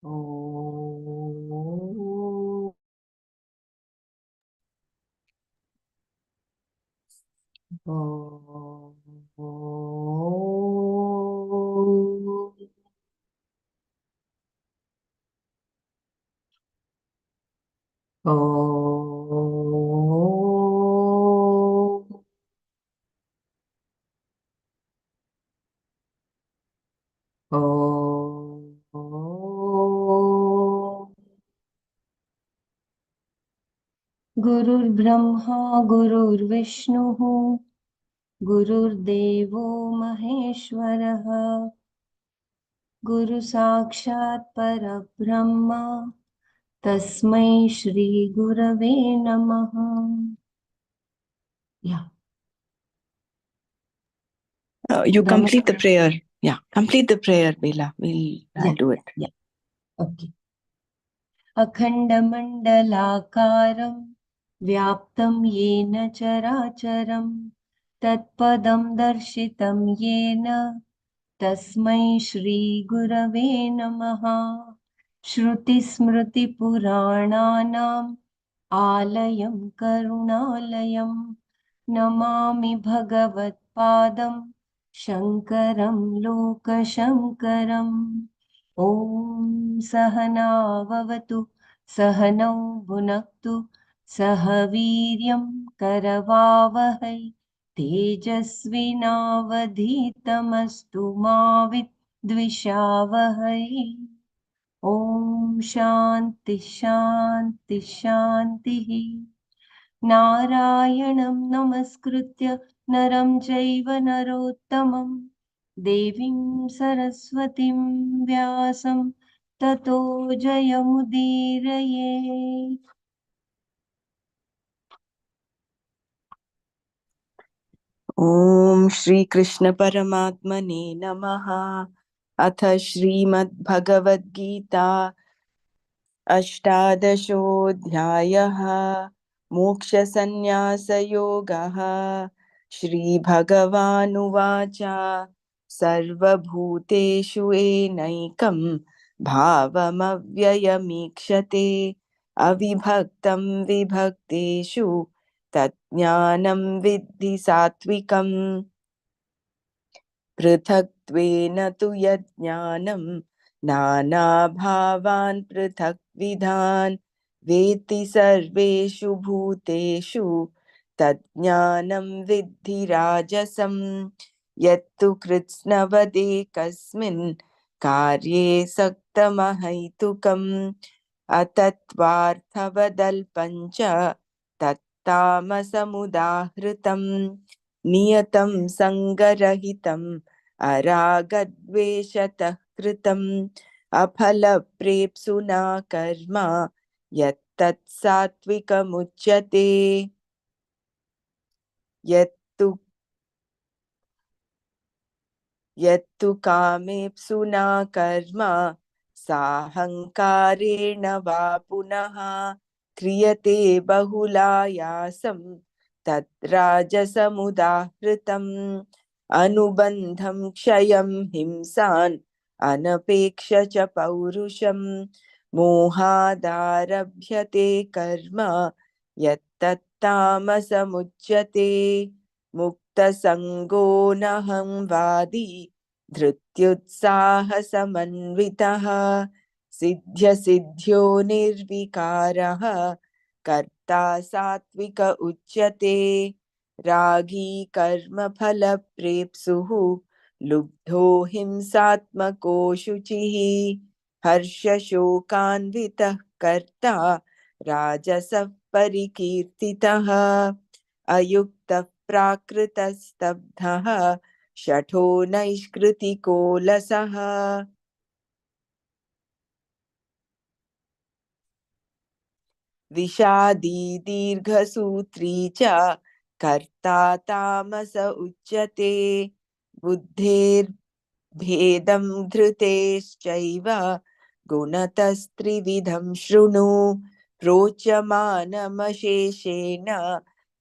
ॐ गुरुर्ब्रह्मा गुरुर्विष्णुः गुरुर्देवो महेश्वरः गुरुसाक्षात् परब्रह्म तस्मै श्री गुरवे नमः. Yeah. You complete the prayer. Yeah, complete the prayer, Bela. I'll do it. Yeah. Okay. अखण्डमण्डलाकारं व्याप्तं येन चराचरं तत्पदं दर्शितं येन तस्मै श्रीगुरवे नमः. श्रुतिस्मृतिपुराणानाम् आलयं करुणालयं नमामि भगवत्पादं शङ्करं लोकशङ्करम्. ॐ सहनाववतु सहनौ भुनक्तु सह वीर्यं करवावहै तेजस्विनावधीतमस्तु मा विद्विषावहै. ॐ शान्ति शान्ति शान्तिः. नारायणं नमस्कृत्य नरं चैव नरोत्तमं देवीं सरस्वतीं व्यासं ततो जयमुदीरये. ॐ श्री कृष्ण परमात्मने नमः. अथ श्रीमद्भगवद्गीता अष्टादशोऽध्यायः. मोक्षसंन्यासयोगः. श्रीभगवानुवाच सर्वभूतेषु येनैकं भावमव्ययमीक्षते अविभक्तं विभक्तेषु तज्ज्ञानं विद्धि सात्विकम्. पृथक्त्वेन तु यज्ञानं नानाभावान् पृथक्विधान् वेत्ति सर्वेषु भूतेषु तज्ज्ञानं विद्धि राजसं. यत्तु कृत्स्नवदेकस्मिन् कार्ये सक्तमहैतुकम् अतत्त्वार्थवदल्पञ्च तत्तामसमुदाहृतम्. नियतं सङ्गरहितम् अरागद्वेषतः कृतम् अफलप्रेप्सुना कर्म यत्तत् सात्विकमुच्यते. यत्तु कामेप्सुना कर्म साहङ्कारेण वा पुनः क्रियते बहुलायासं तद्राजसमुदाहृतम्. अनुबन्धं क्षयं हिंसान् अनपेक्ष च पौरुषं मोहादारभ्यते कर्म यत्तत्तामसमुच्यते. मुक्तसङ्गो नहं वादी धृत्युत्साहसमन्वितः सिद्ध्यसिद्ध्यो निर्विकारः कर्ता सात्विक उच्यते. रागी कर्मफलप्रेप्सुः लुब्धो हिंसात्मको शुचिः हर्षशोकान्वितः कर्ता राजसः परिकीर्तितः. अयुक्तः प्राकृतस्तब्धः शठो नैष्कृतिको लसः. विषादी दीर्घसूत्री च कर्ता तामस उच्यते. बुद्धेर्भेदं धृतेश्चैव गुणतस्त्रिविधं शृणु. प्रोच्यमानमशेषेण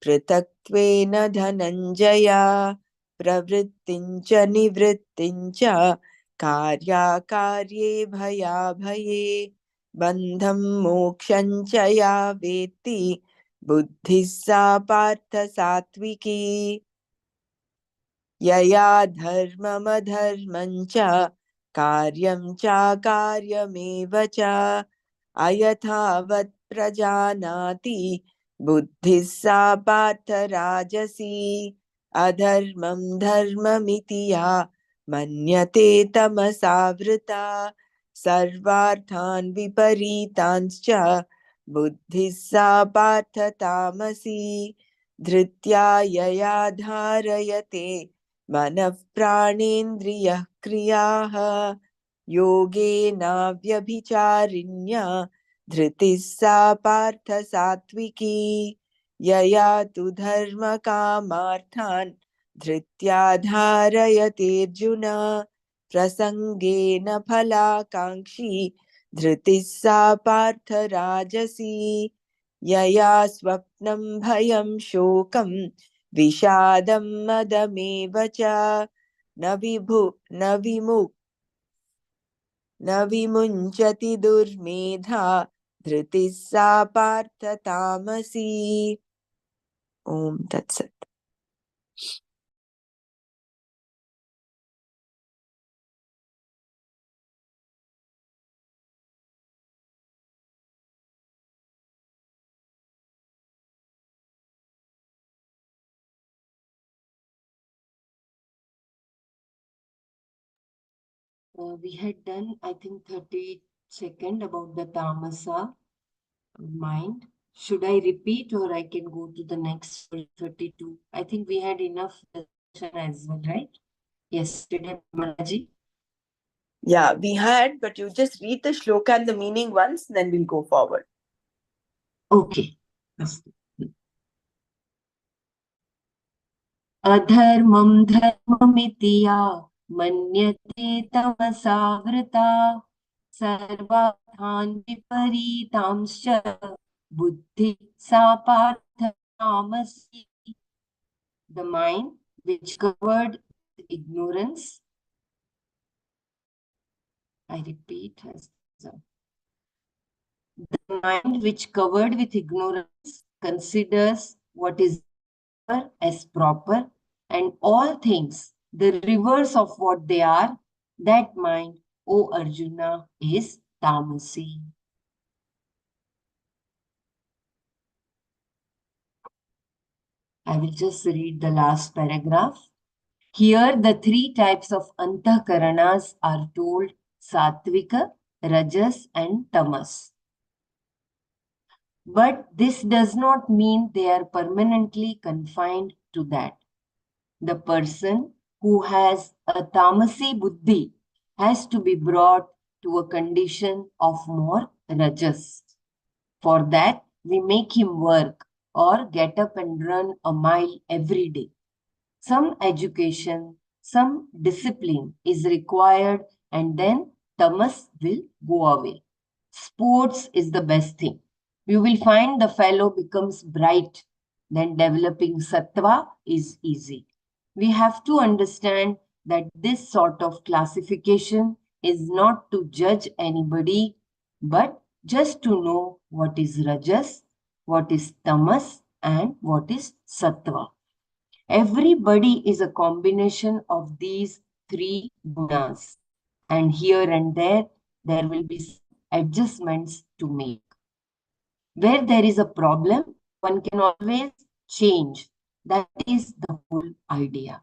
पृथक्त्वेन धनञ्जय. प्रवृत्तिं च निवृत्तिं च कार्याकार्ये भयाभये बन्धं मोक्षं च या वेत्ति बुद्धिः सा पार्थ सात्विकी यया धर्ममधर्मं च कार्यं चाकार्यमेव च अयथावत् प्रजानाति बुद्धिः सा पार्थ राजसी अधर्मं धर्ममिति या मन्यते तमसावृता सर्वार्थान् विपरीतांश्च बुद्धिः सा पार्थ तामसी धृत्या यया धारयते मनः प्राणेन्द्रियः क्रियाः योगेनाव्यभिचारिण्या धृतिः सा पार्थ सात्विकी यया तु धर्मकामार्थान् धृत्या धारयतेऽर्जुन प्रसङ्गेन फलाकाङ्क्षी धृतिः सा पार्थ राजसी यया स्वप्नं भयं शोकं विषादं मदमेव च न विमुञ्चति दुर्मेधा धृतिः सा पार्थ तामसी ओम तत्सत् We had done, I think, 30-second about the tamasa mind. Should I repeat or I can go to the next 32? I think we had enough discussion as well, right? Yes, did I, Manaji? Yeah, we had, but you just read the shloka and the meaning once, then we'll go forward. Okay. अधर्मं धर्ममिति या मन्यते तमसावृता सर्वार्थान् विपरीतांश्च बुद्धि सा पार्थ तामसी. The mind which covered ignorance, I repeat, the mind which covered with ignorance considers what is as proper, and all things the reverse of what they are, that mind, O Arjuna, is tamasi. I will just read the last paragraph. Here the three types of antahkaranas are told: satvika, rajas and tamas. But this does not mean they are permanently confined to that. The person who has a tamasi buddhi has to be brought to a condition of more rajas. For that, we make him work or get up and run a mile every day. Some education, some discipline is required, and then tamas will go away. Sports is the best thing. You will find the fellow becomes bright, then developing sattva is easy. We have to understand that this sort of classification is not to judge anybody, but just to know what is rajas, what is tamas, and what is sattva. Everybody is a combination of these three gunas, and here and there will be adjustments to make. Where there is a problem, one can always change. That is the whole idea.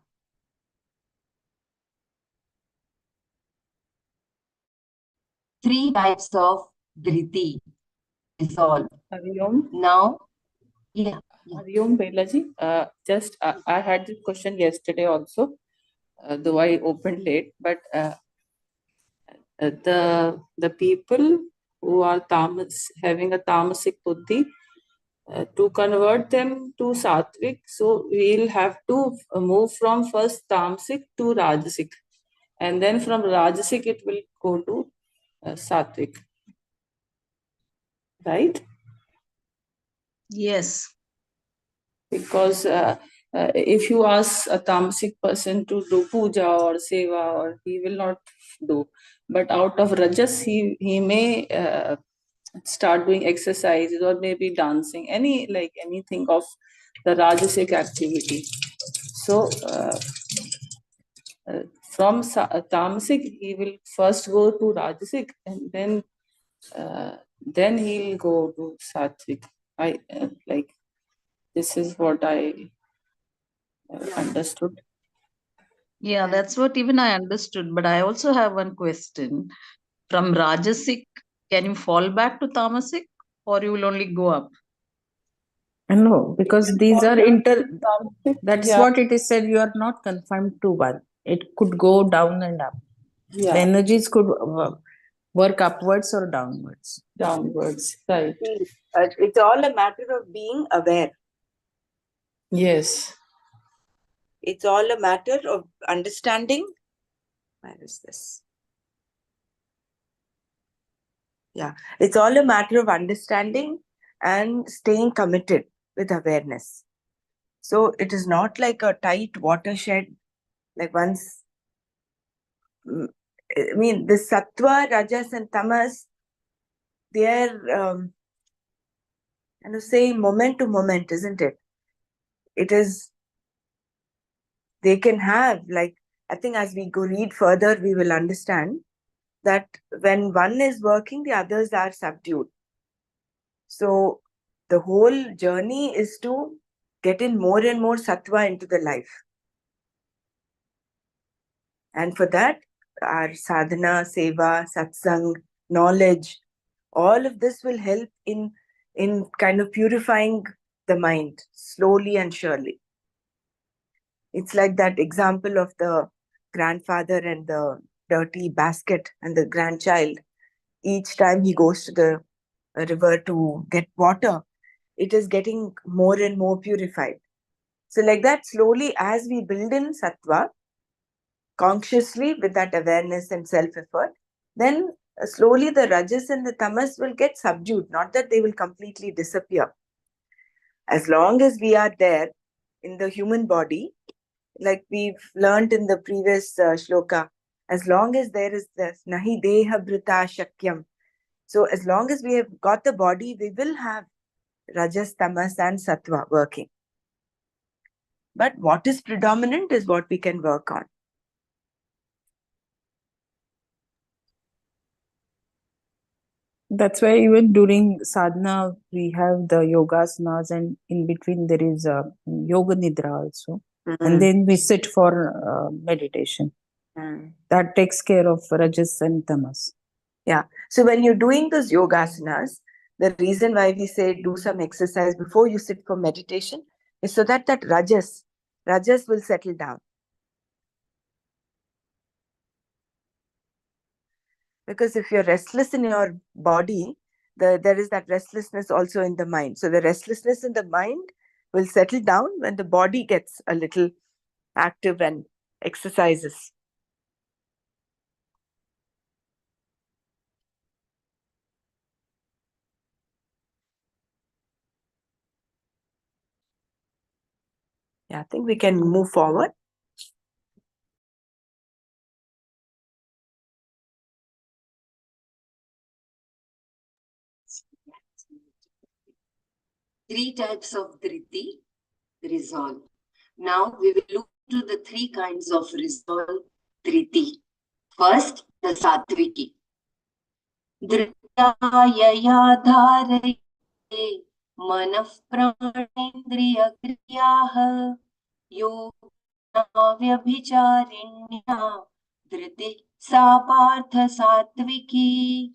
Three types of dhriti resolve. Now, yeah. Hariom Belaji, I had this question yesterday also, though I opened late, but the people who are having a tamasic buddhi, to convert them to sattvic, so we'll have to move from first tamasic to rajasic, and then from rajasic it will go to sattvic, right? Yes. Because if you ask a tamasic person to do puja or seva, or he will not do. But out of rajas, he may start doing exercises or maybe dancing, anything of the rajasic activity. So from tamasic, he will first go to rajasic, and then he'll go to sattvic. This is what I understood. Yeah, that's what even I understood. But I also have one question. From Rajasic, can you fall back to Tamasic, or you will only go up? No, because these are that's Yeah. what it is said. You are not confined to one. It could go down and up. Yeah. The energies could work upwards or downwards. Downwards, right. It's all a matter of being aware. Yes. It's all a matter of understanding. Where is this? Yeah, it's all a matter of understanding and staying committed with awareness. So it is not like a tight watershed, like once. I mean, the sattva, rajas, and tamas, they are, say moment to moment, isn't it? It is, they can have, like, I think as we go read further, we will understand that when one is working, the others are subdued. So the whole journey is to get in more and more sattva into the life. And for that, our sadhana, seva, satsang, knowledge, all of this will help in kind of purifying the mind slowly and surely. It's like that example of the grandfather and the dirty basket and the grandchild. Each time he goes to the river to get water, it is getting more and more purified. So like that, slowly as we build in sattva, consciously with that awareness and self-effort, then slowly the rajas and the tamas will get subdued, not that they will completely disappear. As long as we are there in the human body, like we've learned in the previous shloka, as long as there is this nahi deha brita shakyam, so as long as we have got the body, we will have rajas, tamas and sattva working. But what is predominant is what we can work on. That's why even during sadhana, we have the yogasanas, and in between there is a yoga nidra also. And then we sit for meditation. That takes care of rajas and tamas. Yeah. So when you're doing those yogasanas, the reason why we say do some exercise before you sit for meditation is so that rajas will settle down. Because if you're restless in your body, there is that restlessness also in the mind. So the restlessness in the mind will settle down when the body gets a little active and exercises. Yeah, I think we can move forward. Three types of driti, resolve. Now we will look to the three kinds of resolve driti. First, the sattviki. Dritayaya dharayate manaf pranendriya kriyaha yogyabhicharinya driti sa partha sattviki.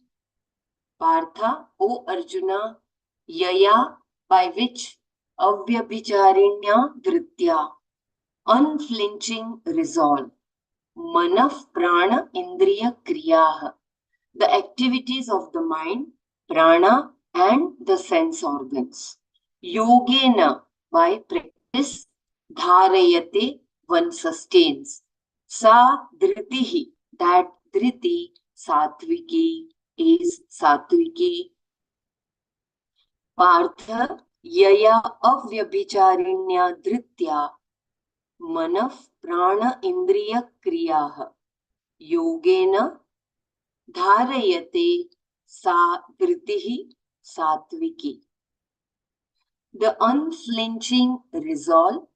Partha, O Arjuna, yaya, by which avyabhicharinya dritya, unflinching resolve, manaf prana indriya kriyaha, the activities of the mind, prana and the sense organs. Yogena, by practice, dharayate, one sustains. Sa dhritihi, that dhriti, sattviki, is sattviki. Partha, yaya avyabhicharinya dritya, Manah prana indriya kriyaha yogena dharayate sa vritihi satviki. The unflinching resolve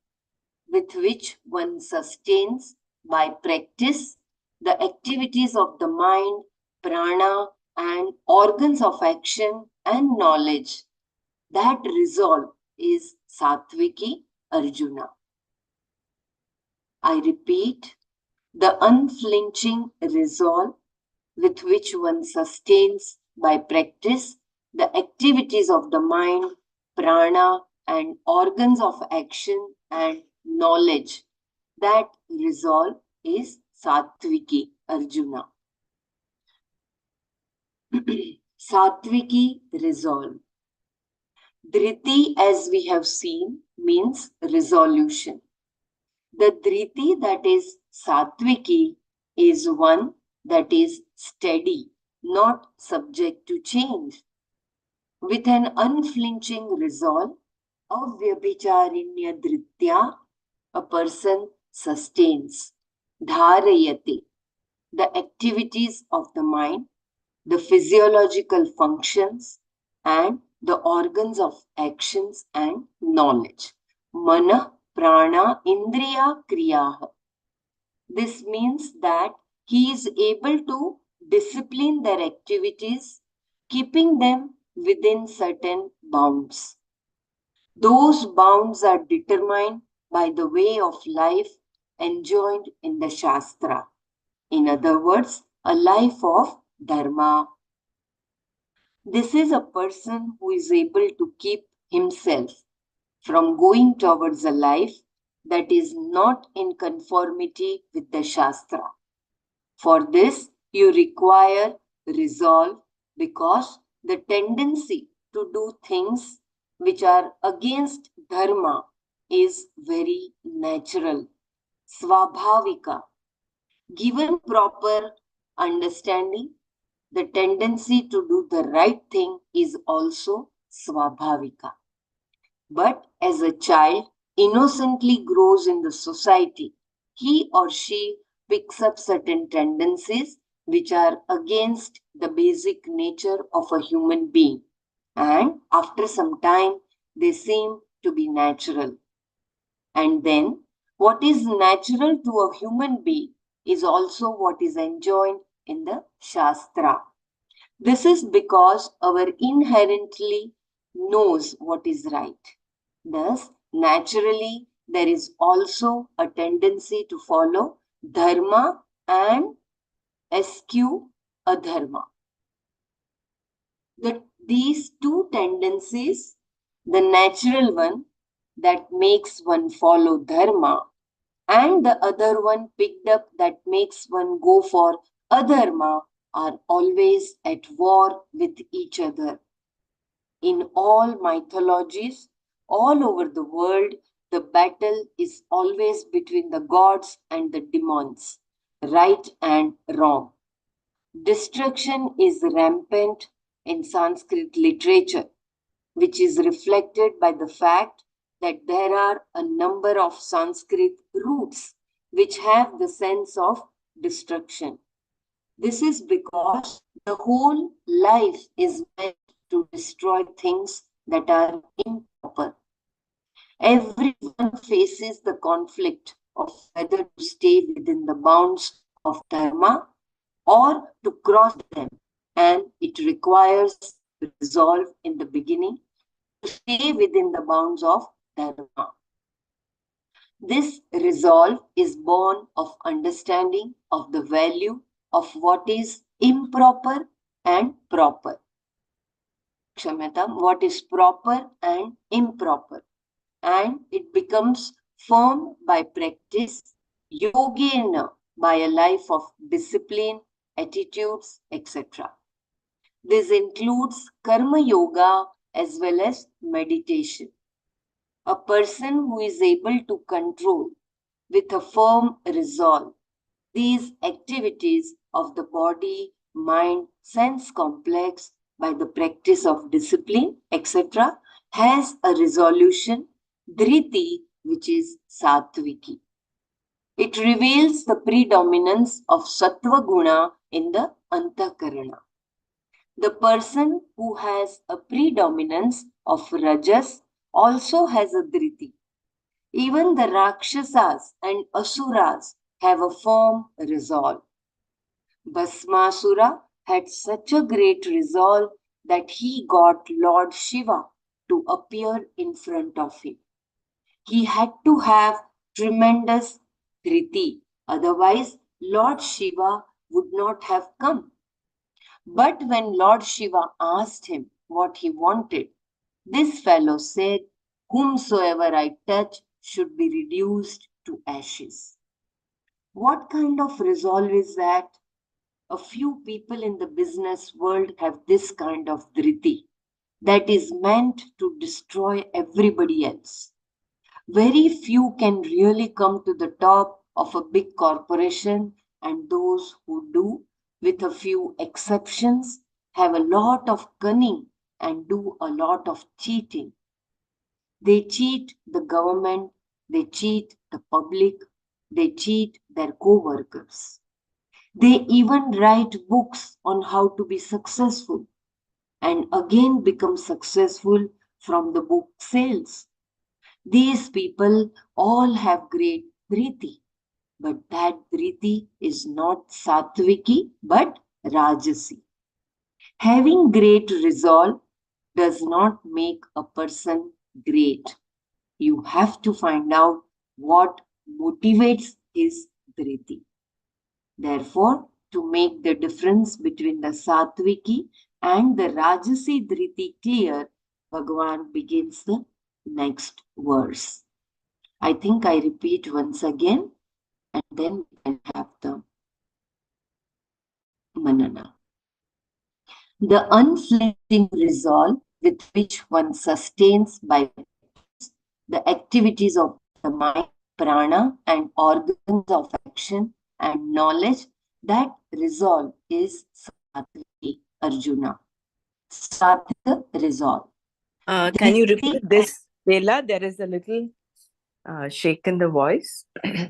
with which one sustains by practice the activities of the mind, prana, and organs of action and knowledge. That resolve is Satviki Arjuna. I repeat, the unflinching resolve with which one sustains by practice the activities of the mind, prana, and organs of action and knowledge. That resolve is Satviki Arjuna. Satviki resolve. Dhriti, as we have seen, means resolution. The Dhriti, that is Satviki, is one that is steady, not subject to change. With an unflinching resolve, avyabhicharinya dhritya, a person sustains, dharayate, the activities of the mind, the physiological functions, and the organs of actions and knowledge. Mana, prana, indriya, kriyaha. This means that he is able to discipline their activities, keeping them within certain bounds. Those bounds are determined by the way of life enjoined in the Shastra. In other words, a life of dharma. This is a person who is able to keep himself from going towards a life that is not in conformity with the Shastra. For this, you require resolve because the tendency to do things which are against dharma is very natural, svabhavika. Given proper understanding, the tendency to do the right thing is also svabhavika. But as a child innocently grows in the society, he or she picks up certain tendencies which are against the basic nature of a human being. And after some time, they seem to be natural. And then, what is natural to a human being is also what is enjoined in the Shastra. This is because our inherently knows what is right. Thus, naturally, there is also a tendency to follow dharma and eschew adharma. These two tendencies, the natural one that makes one follow dharma, and the other one picked up that makes one go for adharma, are always at war with each other. In all mythologies, all over the world, the battle is always between the gods and the demons, right and wrong. Destruction is rampant in Sanskrit literature, which is reflected by the fact that there are a number of Sanskrit roots which have the sense of destruction. This is because the whole life is meant to destroy things that are improper. Everyone faces the conflict of whether to stay within the bounds of dharma or to cross them, and it requires resolve in the beginning to stay within the bounds of dharma. This resolve is born of understanding of the value of what is improper and proper. Kshamyatam, what is proper and improper. And it becomes firm by practice, yogena, by a life of discipline, attitudes, etc. This includes karma yoga as well as meditation. A person who is able to control with a firm resolve these activities of the body, mind, sense complex by the practice of discipline, etc., has a resolution, dhriti, which is satviki. It reveals the predominance of sattva guna in the antakarana. The person who has a predominance of rajas also has a dhriti. Even the Rakshasas and Asuras have a firm resolve. Bhasmasura had such a great resolve that he got Lord Shiva to appear in front of him. He had to have tremendous dhriti, otherwise, Lord Shiva would not have come. But when Lord Shiva asked him what he wanted, this fellow said, "Whomsoever I touch should be reduced to ashes." What kind of resolve is that? A few people in the business world have this kind of dhriti that is meant to destroy everybody else. Very few can really come to the top of a big corporation, and those who do, with a few exceptions, have a lot of cunning and do a lot of cheating. They cheat the government, they cheat the public, they cheat their co workers. They even write books on how to be successful and again become successful from the book sales. These people all have great dhriti, but that dhriti is not sattviki but rajasi. Having great resolve does not make a person great. You have to find out what motivates his dhriti. Therefore, to make the difference between the sattviki and the rajasi dhriti clear, Bhagavan begins the next verse. I think I repeat once again, and then we can have the manana. The unflinching resolve with which one sustains by practice the activities of the mind, prana, and organs of action and knowledge, that resolve is sattvic, Arjuna. Sattvic resolve. Can you repeat this, Bela? There is a little shake in the voice. Yeah,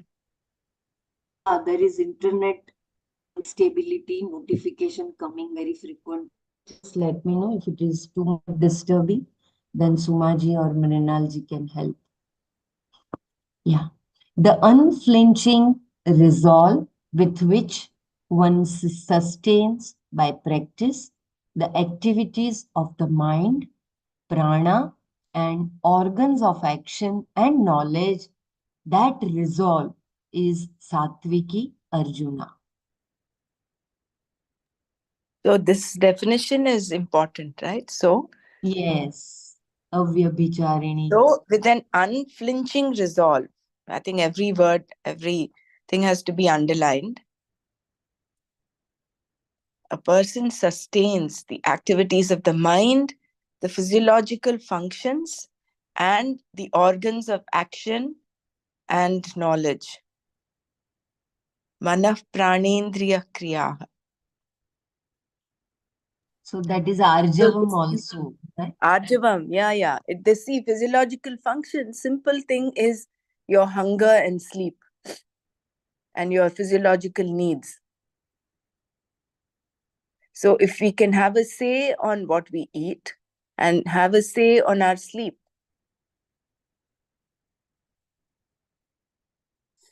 there is internet instability notification coming very frequent. Just let me know if it is too much disturbing. Then Sumaji or Mrinalji can help. Yeah. The unflinching resolve with which one sustains by practice the activities of the mind, prana, and organs of action and knowledge, that resolve is Sattviki Arjuna. So this definition is important, right? So Yes. Avyabhicharini. So with an unflinching resolve, I think every word, everything has to be underlined. A person sustains the activities of the mind, the physiological functions, and the organs of action and knowledge. Manah pranendriya kriya. So that is Arjavam also, right? Arjavam, yeah. They see physiological function. Simple thing is your hunger and sleep and your physiological needs. So if we can have a say on what we eat and have a say on our sleep,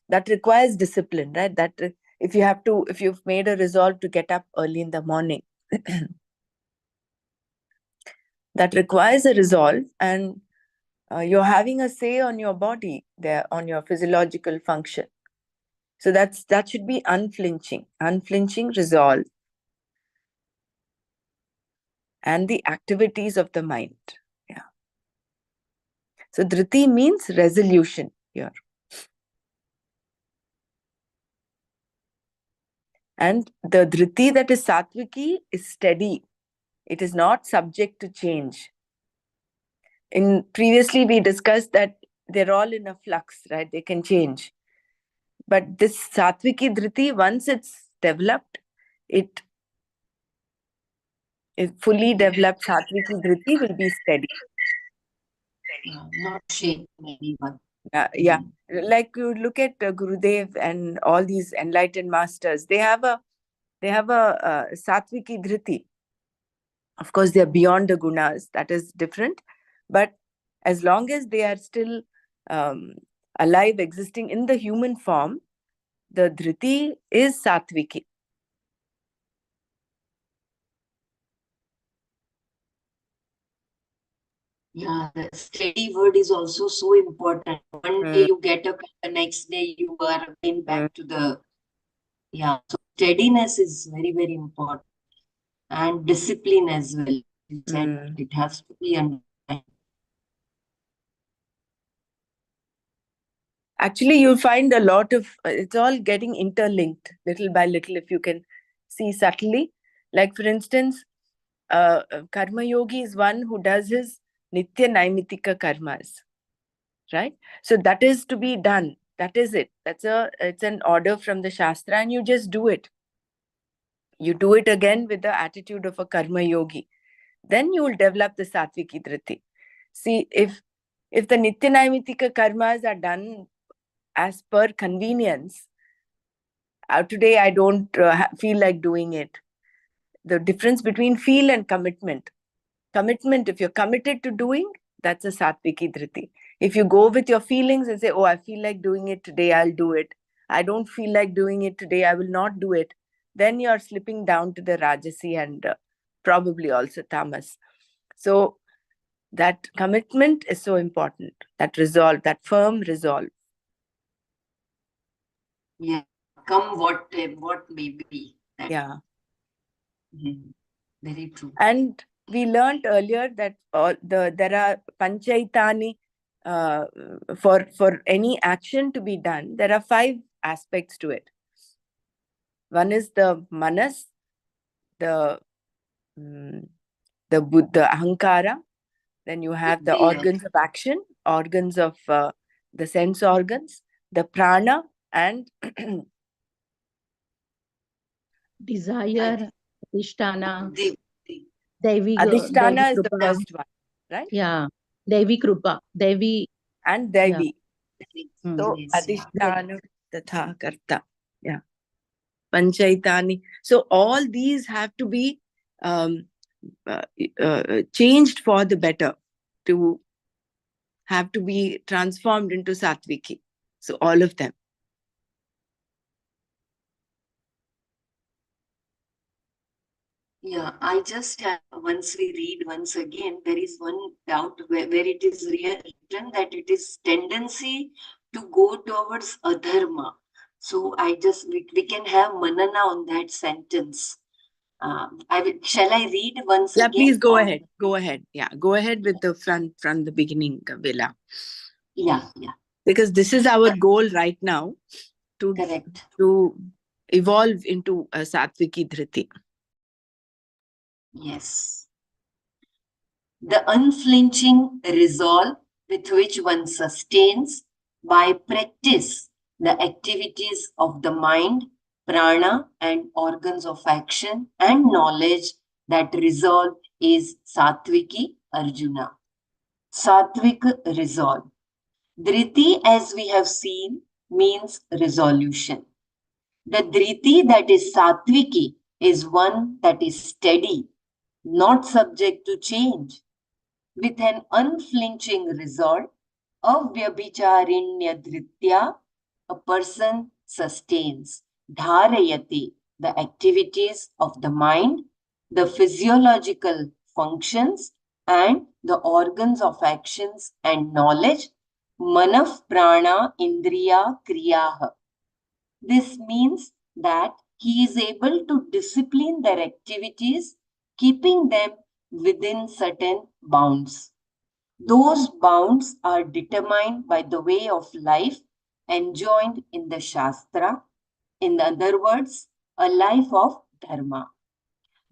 that requires discipline, right? That if you've made a resolve to get up early in the morning, that requires a resolve, and you're having a say on your body there, on your physiological function. So that should be unflinching resolve, and the activities of the mind. Yeah. So dhriti means resolution here. And the dhriti that is sattviki is steady. It is not subject to change. Previously we discussed that they're all in a flux, right? They can change. But this sattviki dhriti, once it's developed, it fully developed sattviki dhriti will be steady. Not shaking anyone. Yeah, like you look at Gurudev and all these enlightened masters, they have a satviki dhriti. Of course, they are beyond the gunas. That is different, but as long as they are still um, alive, existing in the human form, the dhriti is satviki. Yeah, the steady word is also so important. One day you get up, the next day you are again back to the, yeah. So steadiness is very, very important. And discipline as well. You said it has to be underlined. Actually, you'll find a lot of, it's all getting interlinked little by little, if you can see subtly. Like, for instance, Karma Yogi is one who does his Nitya Naimitika karmas, right? So that is to be done. That is it. It's an order from the Shastra, and you just do it. You do it again with the attitude of a Karma Yogi. Then you will develop the Satviki Dhriti. See, if the Nitya Naimitika karmas are done as per convenience, today I don't feel like doing it. The difference between feel and commitment. Commitment, if you're committed to doing, that's a Satviki Dhriti. If you go with your feelings and say, oh, I feel like doing it today, I'll do it. I don't feel like doing it today, I will not do it. Then you're slipping down to the Rajasi and probably also Tamas. So that commitment is so important. That resolve, that firm resolve. Yeah, come what may be. Yeah. Very true. And we learned earlier that there are panchaitani for any action to be done. There are 5 aspects to it. One is the manas, the buddha, ahankara. Then you have the organs of action, organs of the sense organs, the prana, and desire, adhisthana, adhisthana is the first one, right? Yeah, Devi Krupa, Devi and Devi. Yeah. So adhisthana tatha karta. Yeah. Panchaitani. So all these have to be changed for the better, to have to be transformed into Satviki. So all of them. Yeah, I just have, once we read once again, there is one doubt where it is written that it is tendency to go towards adharma. So we can have Manana on that sentence. Shall I read once again? Yeah, please go ahead. Go ahead. Yeah, go ahead with the from the beginning, Vela. Yeah. Because this is our goal right now, to evolve into a Satviki Dhriti. Yes. The unflinching resolve with which one sustains by practice the activities of the mind, prana, and organs of action and knowledge, that resolve is Satviki Arjuna. Satvik resolve. Dhriti, as we have seen, means resolution. The Dhriti that is Satviki is one that is steady, not subject to change, with an unflinching resolve. Avyabhicharinya dhritya, a person sustains. Dharayati, the activities of the mind, the physiological functions, and the organs of actions and knowledge. Manaf prana indriya kriyaha. This means that he is able to discipline their activities, keeping them within certain bounds. Those bounds are determined by the way of life enjoined in the Shastra. In other words, a life of dharma.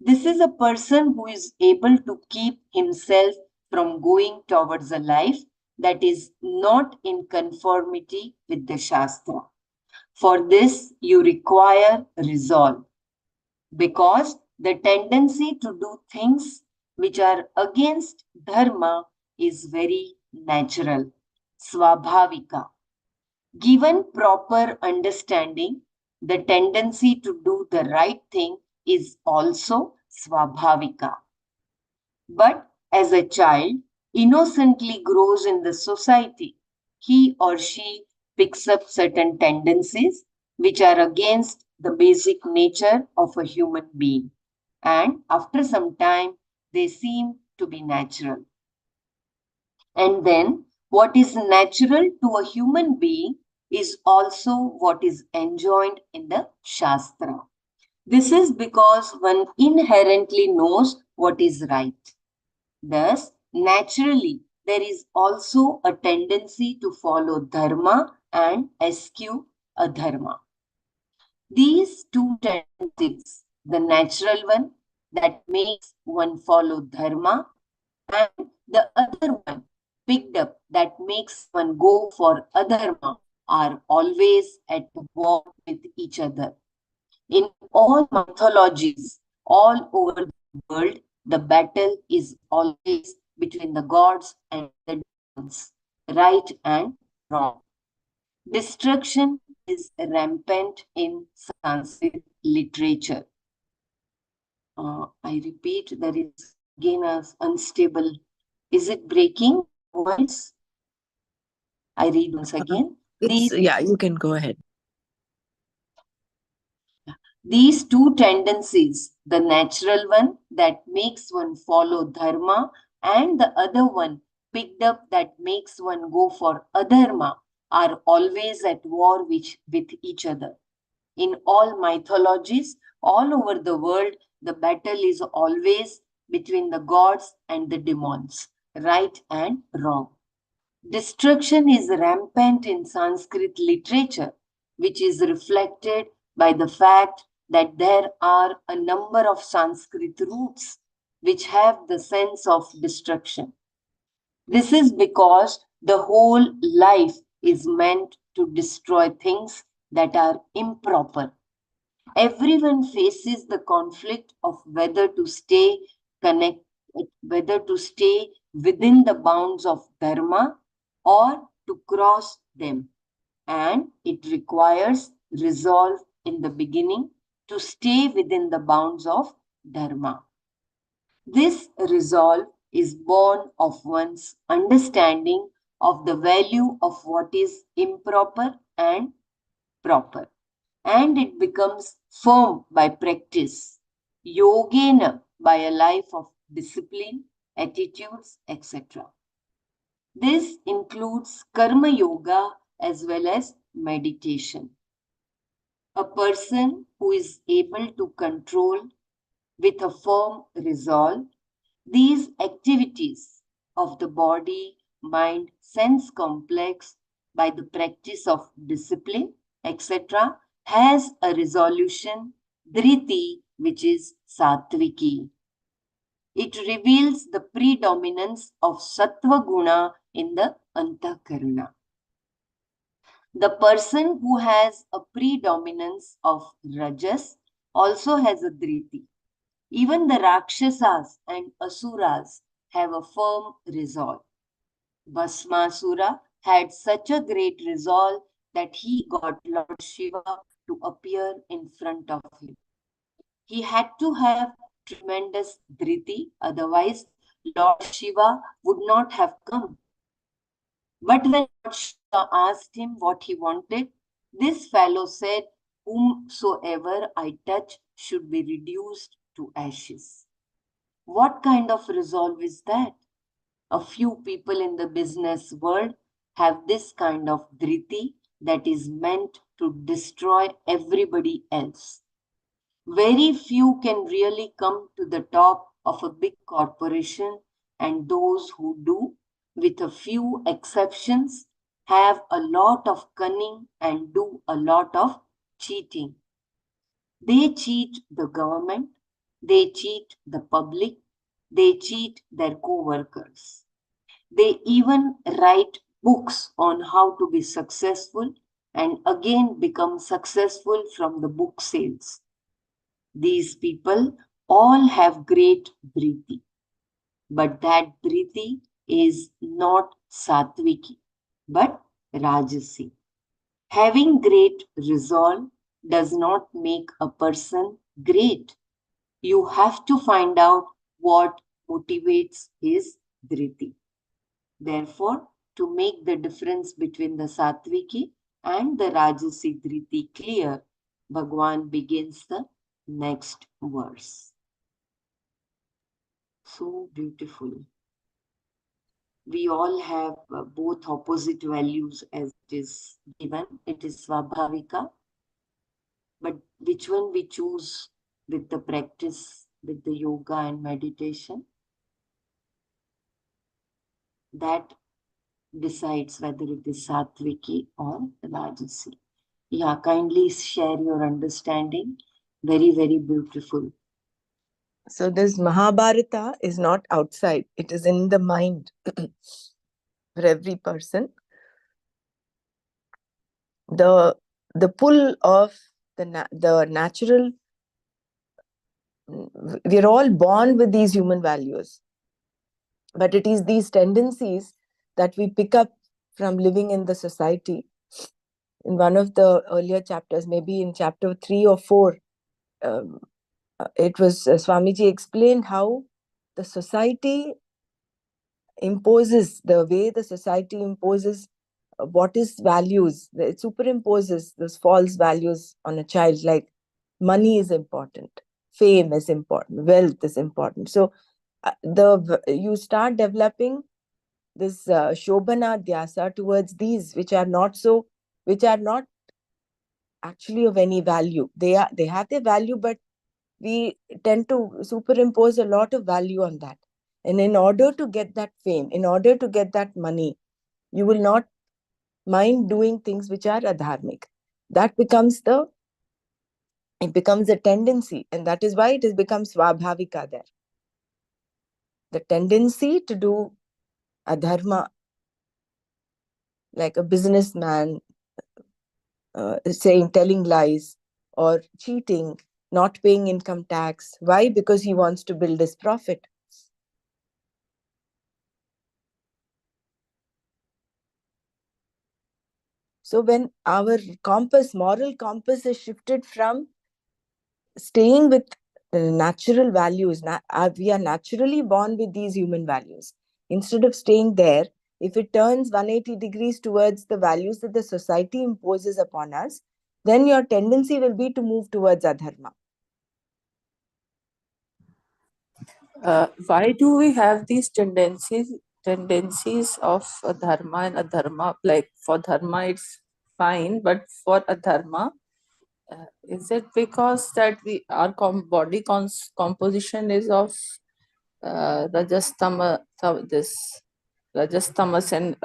This is a person who is able to keep himself from going towards a life that is not in conformity with the Shastra. For this, you require resolve, because the tendency to do things which are against dharma is very natural. swabhavika. Given proper understanding, the tendency to do the right thing is also swabhavika. But as a child innocently grows in the society, he or she picks up certain tendencies which are against the basic nature of a human being. And after some time, they seem to be natural. And then, what is natural to a human being is also what is enjoined in the Shastra. This is because one inherently knows what is right. Thus, naturally, there is also a tendency to follow dharma and eschew adharma. These two tendencies, the natural one that makes one follow dharma, and the other one picked up that makes one go for adharma, are always at war with each other. In all mythologies, all over the world, the battle is always between the gods and the demons, right and wrong. Destruction is rampant in Sanskrit literature. I repeat, there is again a unstable. Is it breaking voice? I read once again. Yeah, you can go ahead. These two tendencies, the natural one that makes one follow dharma and the other one picked up that makes one go for adharma, are always at war with each other. In all mythologies, all over the world, the battle is always between the gods and the demons, right and wrong. Destruction is rampant in Sanskrit literature, which is reflected by the fact that there are a number of Sanskrit roots which have the sense of destruction. This is because the whole life is meant to destroy things that are improper. Everyone faces the conflict of whether to stay connected, whether to stay within the bounds of dharma or to cross them. And it requires resolve in the beginning to stay within the bounds of dharma. This resolve is born of one's understanding of the value of what is improper and proper. And it becomes firm by practice, yogena by a life of discipline, attitudes, etc. This includes karma yoga as well as meditation. A person who is able to control with a firm resolve these activities of the body, mind, sense complex by the practice of discipline, etc., has a resolution, dhriti, which is sattviki. It reveals the predominance of sattva guna in the antakarana. The person who has a predominance of rajas also has a dhriti. Even the Rakshasas and Asuras have a firm resolve. Bhasmasura had such a great resolve that he got Lord Shiva to appear in front of him. He had to have tremendous dhriti, otherwise Lord Shiva would not have come. But when Lord Shiva asked him what he wanted, this fellow said, "Whomsoever I touch should be reduced to ashes." What kind of resolve is that? A few people in the business world have this kind of dhriti that is meant to destroy everybody else. Very few can really come to the top of a big corporation, and those who do, with a few exceptions, have a lot of cunning and do a lot of cheating. They cheat the government, they cheat the public, they cheat their co-workers. They even write books on how to be successful and again become successful from the book sales. These people all have great dhriti, but that dhriti is not sattviki. but Rajasi. Having great resolve does not make a person great. You have to find out what motivates his dhriti. Therefore, to make the difference between the Satviki and the Rajasi dhriti clear, Bhagwan begins the next verse. So beautiful. We all have both opposite values as it is given. It is Svabhavika. But which one we choose with the practice, with the yoga and meditation, that decides whether it is Satviki or Rajasi. Yeah, kindly share your understanding. Very, very beautiful. So this Mahabharata is not outside, it is in the mind for every person. The pull of the natural, we're all born with these human values, but it is these tendencies that we pick up from living in the society. In one of the earlier chapters, maybe in chapter 3 or 4, it was Swamiji explained how the society imposes, the way the society imposes what is values, it superimposes those false values on a child, like money is important, fame is important, wealth is important. So you start developing this shobhana dhyasa towards these which are not actually of any value. They have their value, but we tend to superimpose a lot of value on that. And in order to get that fame, in order to get that money, you will not mind doing things which are adharmic. That becomes a tendency, and that is why it has become swabhavika there. The tendency to do adharma, like a businessman telling lies or cheating, not paying income tax. Why? Because he wants to build his profit. So when our moral compass is shifted from staying with natural values, we are naturally born with these human values. Instead of staying there, if it turns 180 degrees towards the values that the society imposes upon us, then your tendency will be to move towards adharma. Why do we have these tendencies of dharma and adharma? Like for dharma it's fine, but for adharma, is it because that our body composition is of Rajastamas and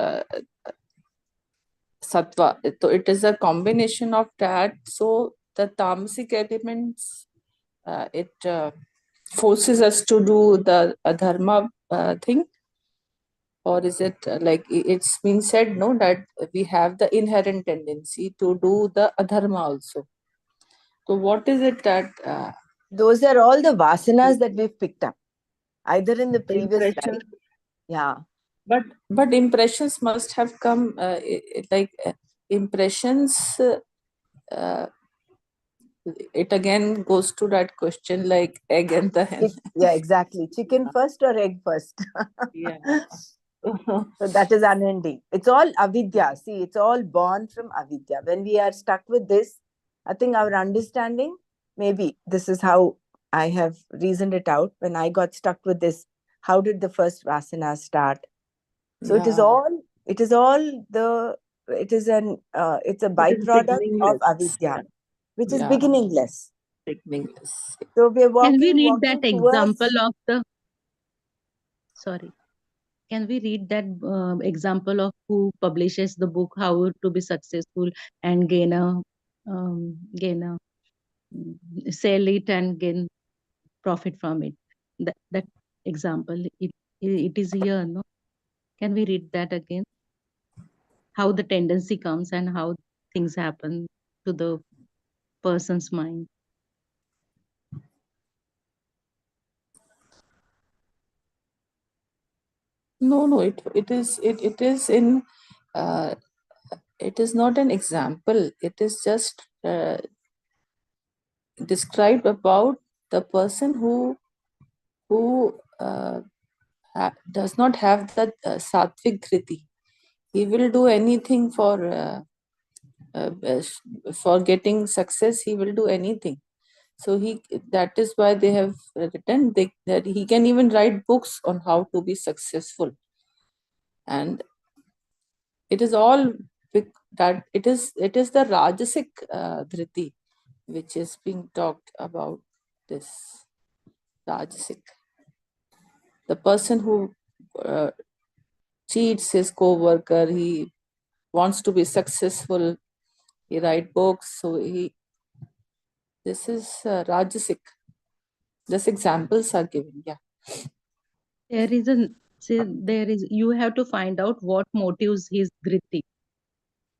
Sattva? So it is a combination of that. So the tamasic elements, it forces us to do the adharma thing, or is it like it's been said, no, that we have the inherent tendency to do the adharma also? So what is it that those are all the vasanas that we've picked up either in the previous life. Yeah, but impressions must have come impressions it again goes to that question, like egg and the hen. yeah, exactly. Chicken first or egg first? Yeah. So that is unending. It's all avidya. See, it's all born from avidya. When we are stuck with this, I think our understanding, maybe this is how I have reasoned it out. When I got stuck with this, how did the first vasana start? So yeah. it's a byproduct of avidya, which is beginningless. Beginningless. So we are Can we read walking that towards. example of the? Sorry. Can we read that example of who publishes the book How to Be Successful and sell it and gain profit from it? That example, it is here, no? Can we read that again? How the tendency comes and how things happen to the person's mind. No, it is in it is not an example. It is just described about the person who does not have that sattvic dhriti. He will do anything for getting success. He will do anything. So that is why they have written that he can even write books on how to be successful. And it is all that it is the Rajasic dhriti which is being talked about. This Rajasic, the person who cheats his co-worker, he wants to be successful, he write books. So this is Rajasic. Just examples are given. Yeah. You have to find out what motives his dhriti.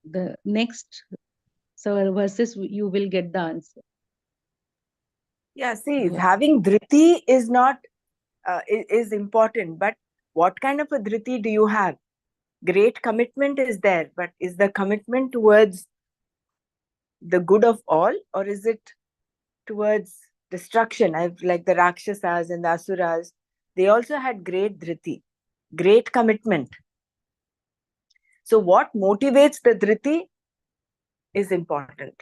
The next verses you will get the answer. Yeah, see, having dhriti is not is important, but what kind of a dhriti do you have? Great commitment is there, but is the commitment towards the good of all, or is it towards destruction? Like the Rakshasas and the Asuras, they also had great dhriti, great commitment. So what motivates the dhriti is important.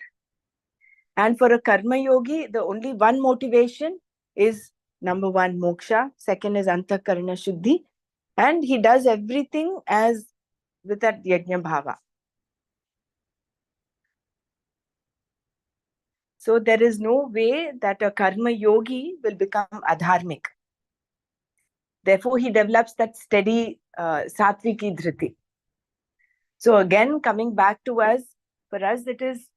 And for a karma yogi, the only one motivation is number one, moksha. Second is antakarana shuddhi. And he does everything as with that yajna bhava. So there is no way that a karma yogi will become adharmic. Therefore, he develops that steady satviki dhriti. So again, coming back to us, for us it is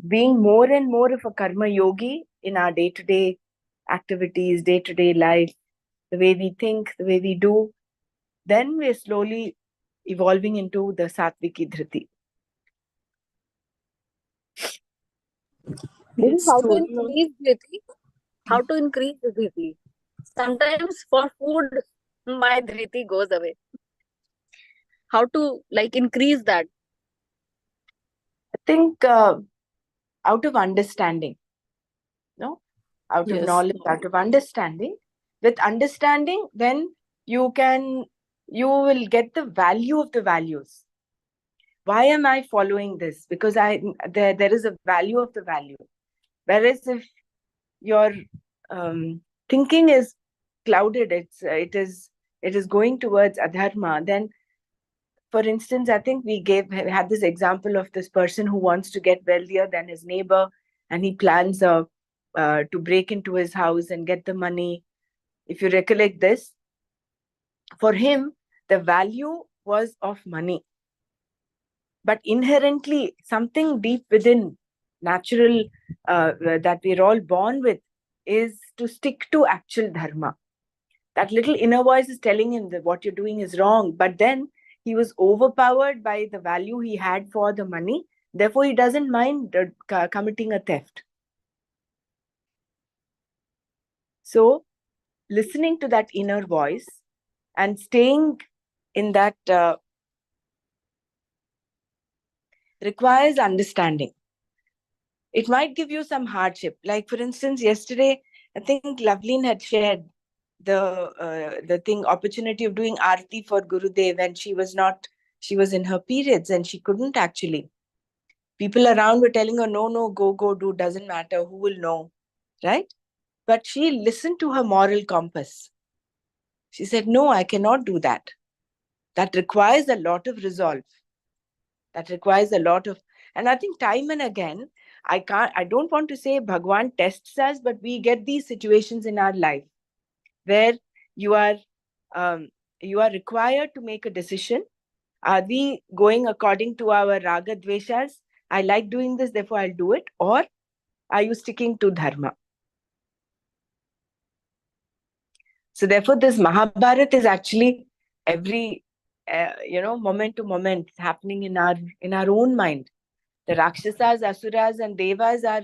being more and more of a karma yogi in our day-to-day activities, day-to-day life, the way we think, the way we do. Then we're slowly evolving into the satviki dhriti. How to increase dhriti? How to increase the dhriti? Sometimes for food, my dhriti goes away. How to increase that? I think out of understanding, no? Out of knowledge, out of understanding. With understanding, then you will get the value of the values. Why am I following this? Because there is a value of the value. Whereas if your thinking is clouded, it is going towards adharma, then for instance, I think we had this example of this person who wants to get wealthier than his neighbor, and he plans to break into his house and get the money. If you recollect this, for him, the value was of money. But inherently, something deep within, natural, that we're all born with, is to stick to actual dharma. That little inner voice is telling him that what you're doing is wrong. But then he was overpowered by the value he had for the money. Therefore, he doesn't mind committing a theft. So, listening to that inner voice and staying in that requires understanding. It might give you some hardship. Like, for instance, yesterday, I think Loveleen had shared the opportunity of doing Aarti for Gurudev, and she was in her periods and she couldn't actually. People around were telling her, no, go, do, doesn't matter, who will know, right? But she listened to her moral compass. She said, no, I cannot do that. That requires a lot of resolve. That requires a lot of, and I think time and again, I don't want to say Bhagwan tests us, but we get these situations in our life where you are required to make a decision. Are we going according to our raga dveshas? I like doing this, therefore I'll do it. Or are you sticking to dharma? So therefore, this Mahabharata is actually every moment to moment happening in our own mind. The Rakshasas, Asuras, and Devas are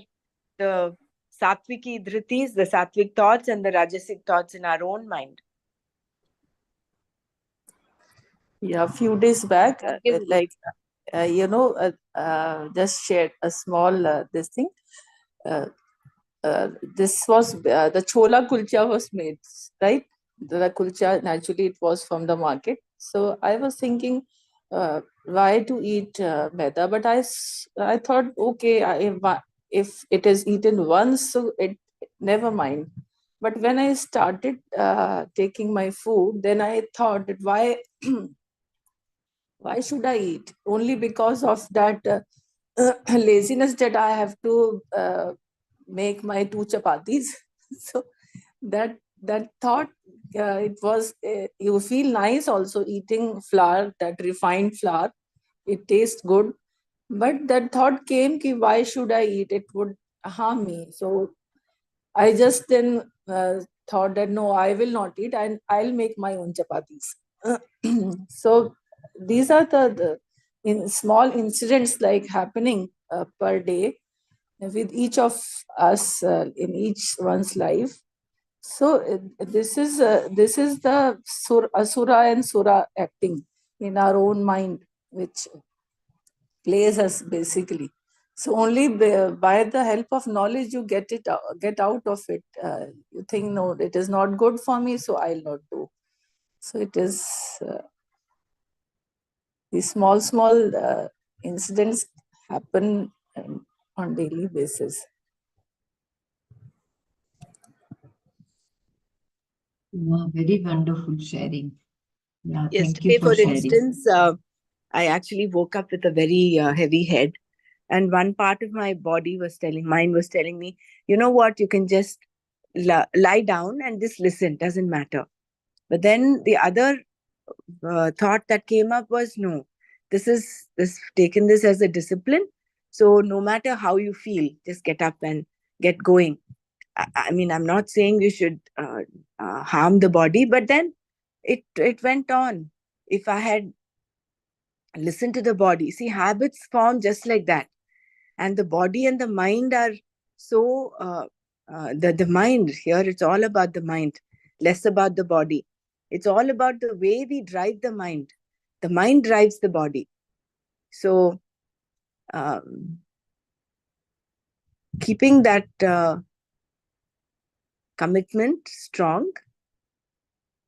the Satviki dhritis, the Satvik thoughts, and the Rajasic thoughts in our own mind. Yeah, a few days back, Give like, just shared a small this thing. Uh, this was the chola kulcha was made, right? The kulcha, naturally, it was from the market. So I was thinking, why to eat maida? But I thought, okay, if it is eaten once, so it never mind. But when I started taking my food, then I thought that why should I eat? Only because of that laziness that I have to make my 2 chapatis. So that thought, it was, you feel nice also eating flour, that refined flour. It tastes good. But that thought came, ki why should I eat? It would harm me. So I just then thought that no, I will not eat, and I'll make my own chapatis. So these are the in small incidents like happening per day with each of us in each one's life. So this is the asura and sura acting in our own mind, which plays us basically. So only by the help of knowledge you get out of it. You think, no, it is not good for me, so I'll not do. So it is these small incidents happen on daily basis. Wow, very wonderful sharing. Yeah, thank you Yesterday, for for sharing. instance, I actually woke up with a very heavy head, and one part of my mind was telling me, you know what, you can just lie down and just listen, doesn't matter. But then the other thought that came up was, no, taken this as a discipline. So no matter how you feel, just get up and get going. I mean, I'm not saying you should harm the body, but then it went on. If I had listened to the body, see, habits form just like that, and the body and the mind are so. The mind here, it's all about the mind, less about the body. It's all about the way we drive the mind. The mind drives the body. So, keeping that commitment strong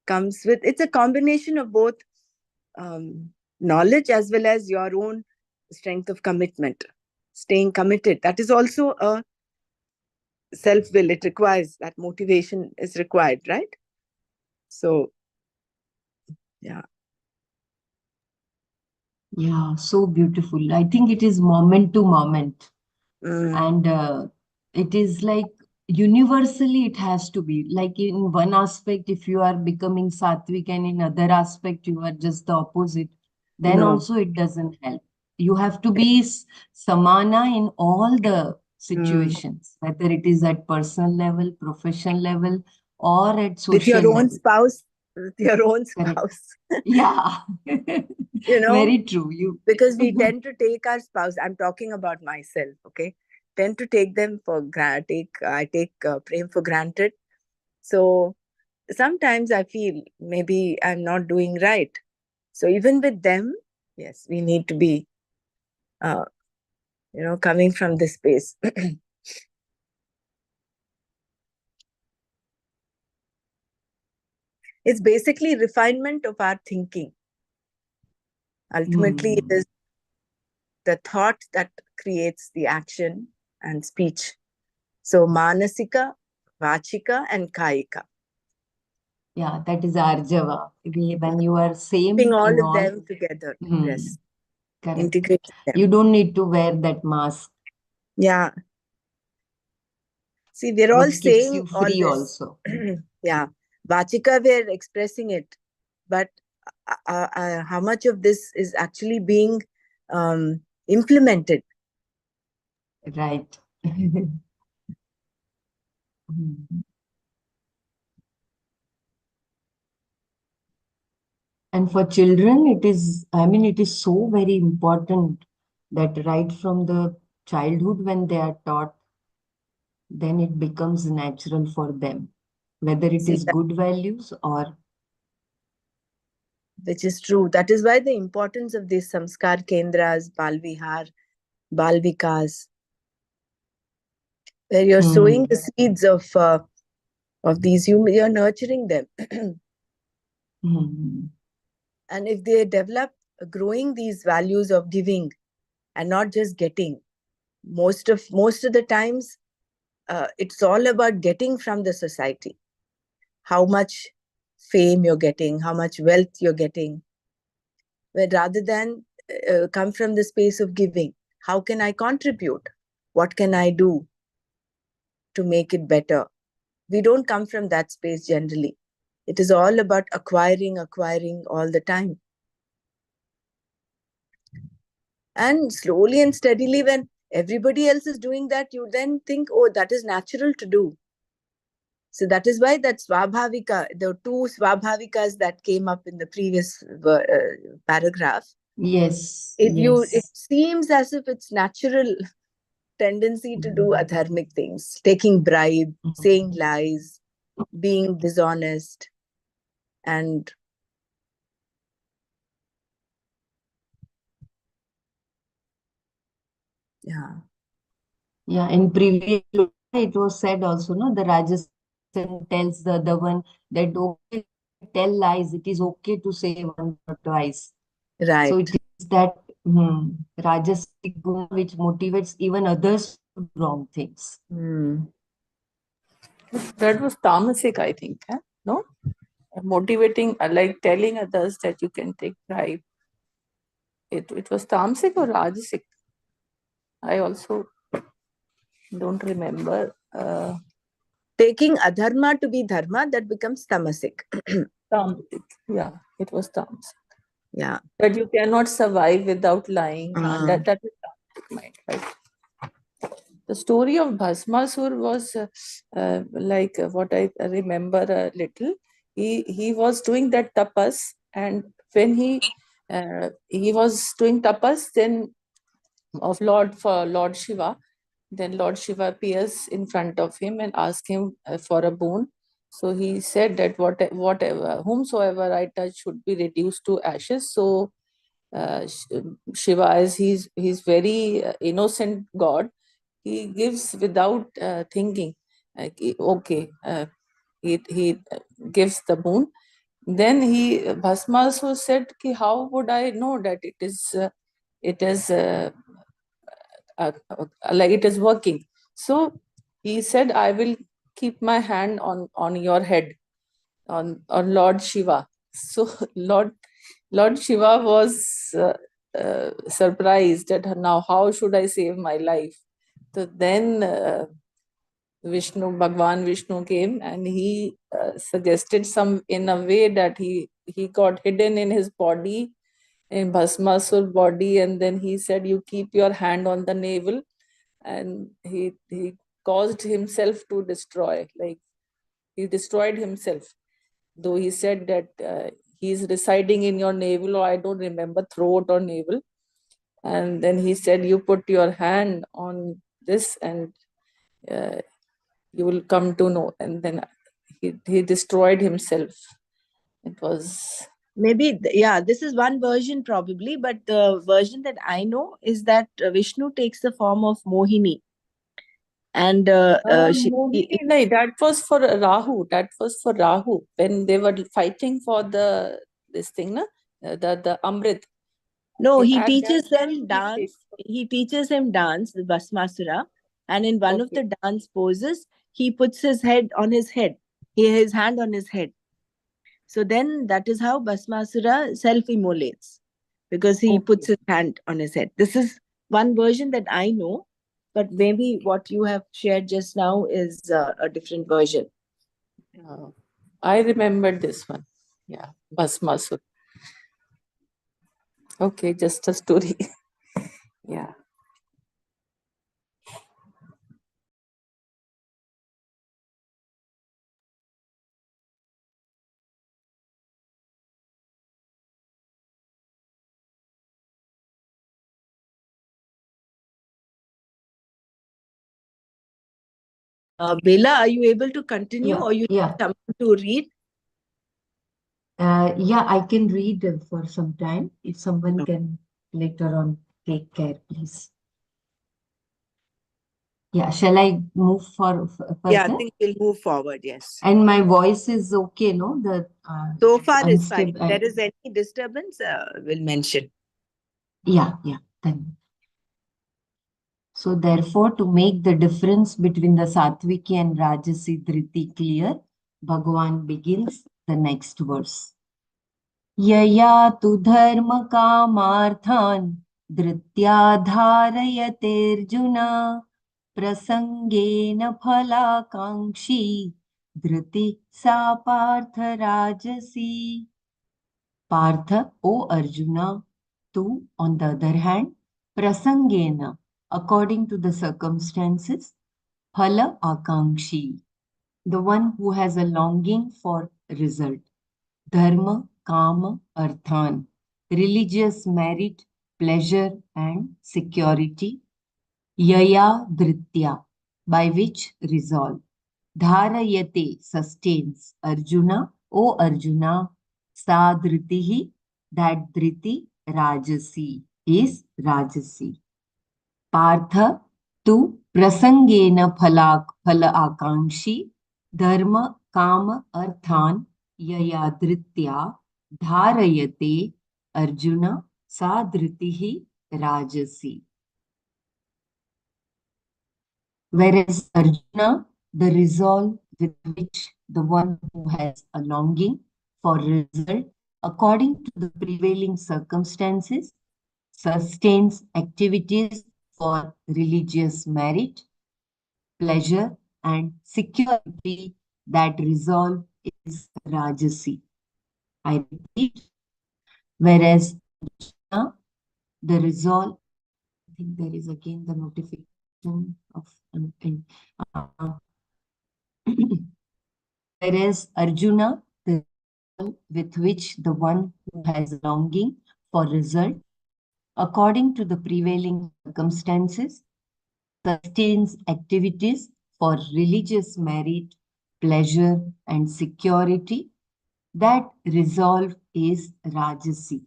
comes with, it's a combination of both knowledge as well as your own strength of commitment, staying committed. That is also a self will. It requires that motivation is required, right? So, yeah. Yeah, so beautiful. I think it is moment to moment. And it is like universally it has to be. Like in one aspect, if you are becoming sattvic and in other aspect you are just the opposite, then No. also it doesn't help. You have to be samana in all the situations, whether it is at personal level, professional level, or at social With your own level. spouse, with your own Correct. spouse. Yeah. You know, Very true. because we tend to take our spouse, I'm talking about myself, okay, tend to take them for I take prem for granted. So sometimes I feel maybe I'm not doing right. So even with them, yes, we need to be coming from this space. It's basically refinement of our thinking. Ultimately, it is the thought that creates the action and speech. So manasika, vachika, and kayika. Yeah, that is Arjava. When you are same Putting all in of all, them together. Yes. correct. Integrating them. You don't need to wear that mask, Yeah. See, we're all which keeps you saying all free this. also. Yeah. Vachika, we're expressing it. But how much of this is actually being implemented? Right. And for children, it is so very important that right from the childhood, when they are taught, then it becomes natural for them, whether it See, is good values or which is true. That is why the importance of these samskar kendras, bal vihar, bal vikas, where you're sowing the seeds of these, you're nurturing them. And if they develop growing these values of giving and not just getting, most of the times it's all about getting from the society. How much fame you're getting, how much wealth you're getting, where rather than come from the space of giving, how can I contribute? What can I do to make it better? We don't come from that space generally. It is all about acquiring all the time. And slowly and steadily, when everybody else is doing that, you then think, oh, that is natural to do. So that is why that Swabhavika, the two Swabhavikas that came up in the previous paragraph. Yes. It seems as if it's natural tendency to do adharmic things, taking bribe, saying lies, being dishonest, and Yeah, in previous it was said also, no, the Rajas tells the other one that okay, tell lies, it is okay to say once or twice. right. So it is that Rajasic guna which motivates even others to do wrong things. That was tamasic, I think. No? Motivating, like telling others that you can take bribe. It was tamasic or rajasic? I also don't remember. Taking adharma to be dharma, that becomes tamasic. Tamasic. Yeah, it was tamasic. Yeah. That you cannot survive without lying. That is tamasic mind, right? The story of Bhasmasur was like what I remember a little. He was doing that tapas, and when he was doing tapas, then of Lord Shiva, then Lord Shiva appears in front of him and asks him for a boon. So he said that whatever whomsoever I touch should be reduced to ashes. So Shiva, as he's very innocent God, he gives without thinking. Like, okay, he gives the boon. Then Bhasmasur said, "Ki how would I know that it is like it is working?" So he said, "I will keep my hand on your head, on Lord Shiva." So Lord Shiva was surprised that now how should I save my life? So then Bhagwan Vishnu came, and he suggested some in a way that he got hidden in his body, in Bhasmasur body, and then he said, "You keep your hand on the navel," and he caused himself to destroy, like he destroyed himself. Though he said that he's residing in your navel, or I don't remember, throat or navel. And then he said, "You put your hand on this, and you will come to know." And then he destroyed himself. It was maybe, yeah, this is one version probably, but the version that I know is that Vishnu takes the form of Mohini. And Mohini, no, that was for Rahu. That was for Rahu when they were fighting for this thing, na? The Amrit. No, he At teaches that them dance. He teaches him dance, the Bhasmasura. And in one of the dance poses, he puts his head on his head. His hand on his head. So then that is how Bhasmasura self-immolates, because he puts his hand on his head. This is one version that I know, but maybe what you have shared just now is a different version. I remembered this one. Yeah, Bhasmasur. Okay, just a story. Yeah. Bela, are you able to continue, or you need someone to read? Yeah, I can read for some time. If someone can later on take care, please. Yeah, shall I move further? Yeah, I think we'll move forward. Yes. And my voice is okay, no? So far is fine. unstable. If there is any disturbance, we'll mention. Yeah. Then. So therefore, to make the difference between the Satviki and Rajasi Dhriti clear, Bhagavan begins the next verse. Yaya tu dharma kamarthan dhritya dharayaterjuna prasangena phalakankshi dhriti sa partha rajasi. Partha, O Arjuna, tu, on the other hand, prasangena, according to the circumstances, phala akankshi, the one who has a longing for result, dharma, kama, arthan, religious merit, pleasure and security, yaya dhritya, by which resolve, dharayate, sustains, Arjuna, O Arjuna, sa dhritihi, that dhriti, rajasi, is rajasi. Partha, tu prasangena phala akankshi, dharma, kama, arthan, yaya dhritya, dharayate, Arjuna, sa dhritihi, rajasi. Whereas Arjuna, the resolve with which the one who has a longing for result according to the prevailing circumstances sustains activities for religious merit, pleasure, and security, that resolve is Rajasi. I repeat, whereas Arjuna, the resolve, I think there is again the notification of uh, whereas Arjuna, the resolve with which the one who has longing for result according to the prevailing circumstances sustains activities for religious merit, pleasure, and security, that resolve is Rajasi.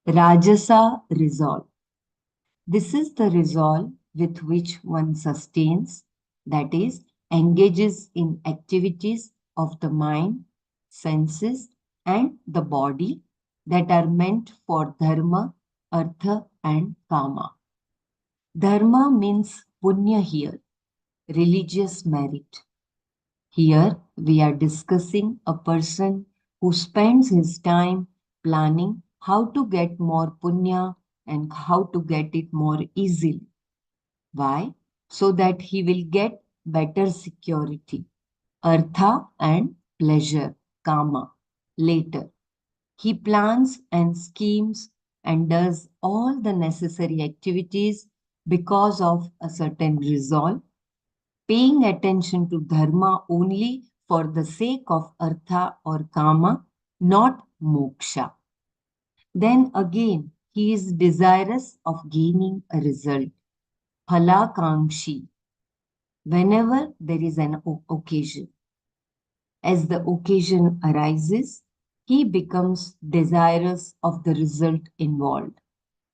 Rajasa resolve. This is the resolve with which one sustains, that is, engages in activities of the mind, senses, and the body that are meant for dharma, artha, and kama. Dharma means punya here, religious merit. Here we are discussing a person who spends his time planning how to get more punya and how to get it more easily. Why? So that he will get better security, artha and pleasure, kama, later. He plans and schemes and does all the necessary activities because of a certain resolve, paying attention to dharma only for the sake of artha or kama, not moksha. Then again, he is desirous of gaining a result, phalakankshi, whenever there is an occasion. As the occasion arises, he becomes desirous of the result involved.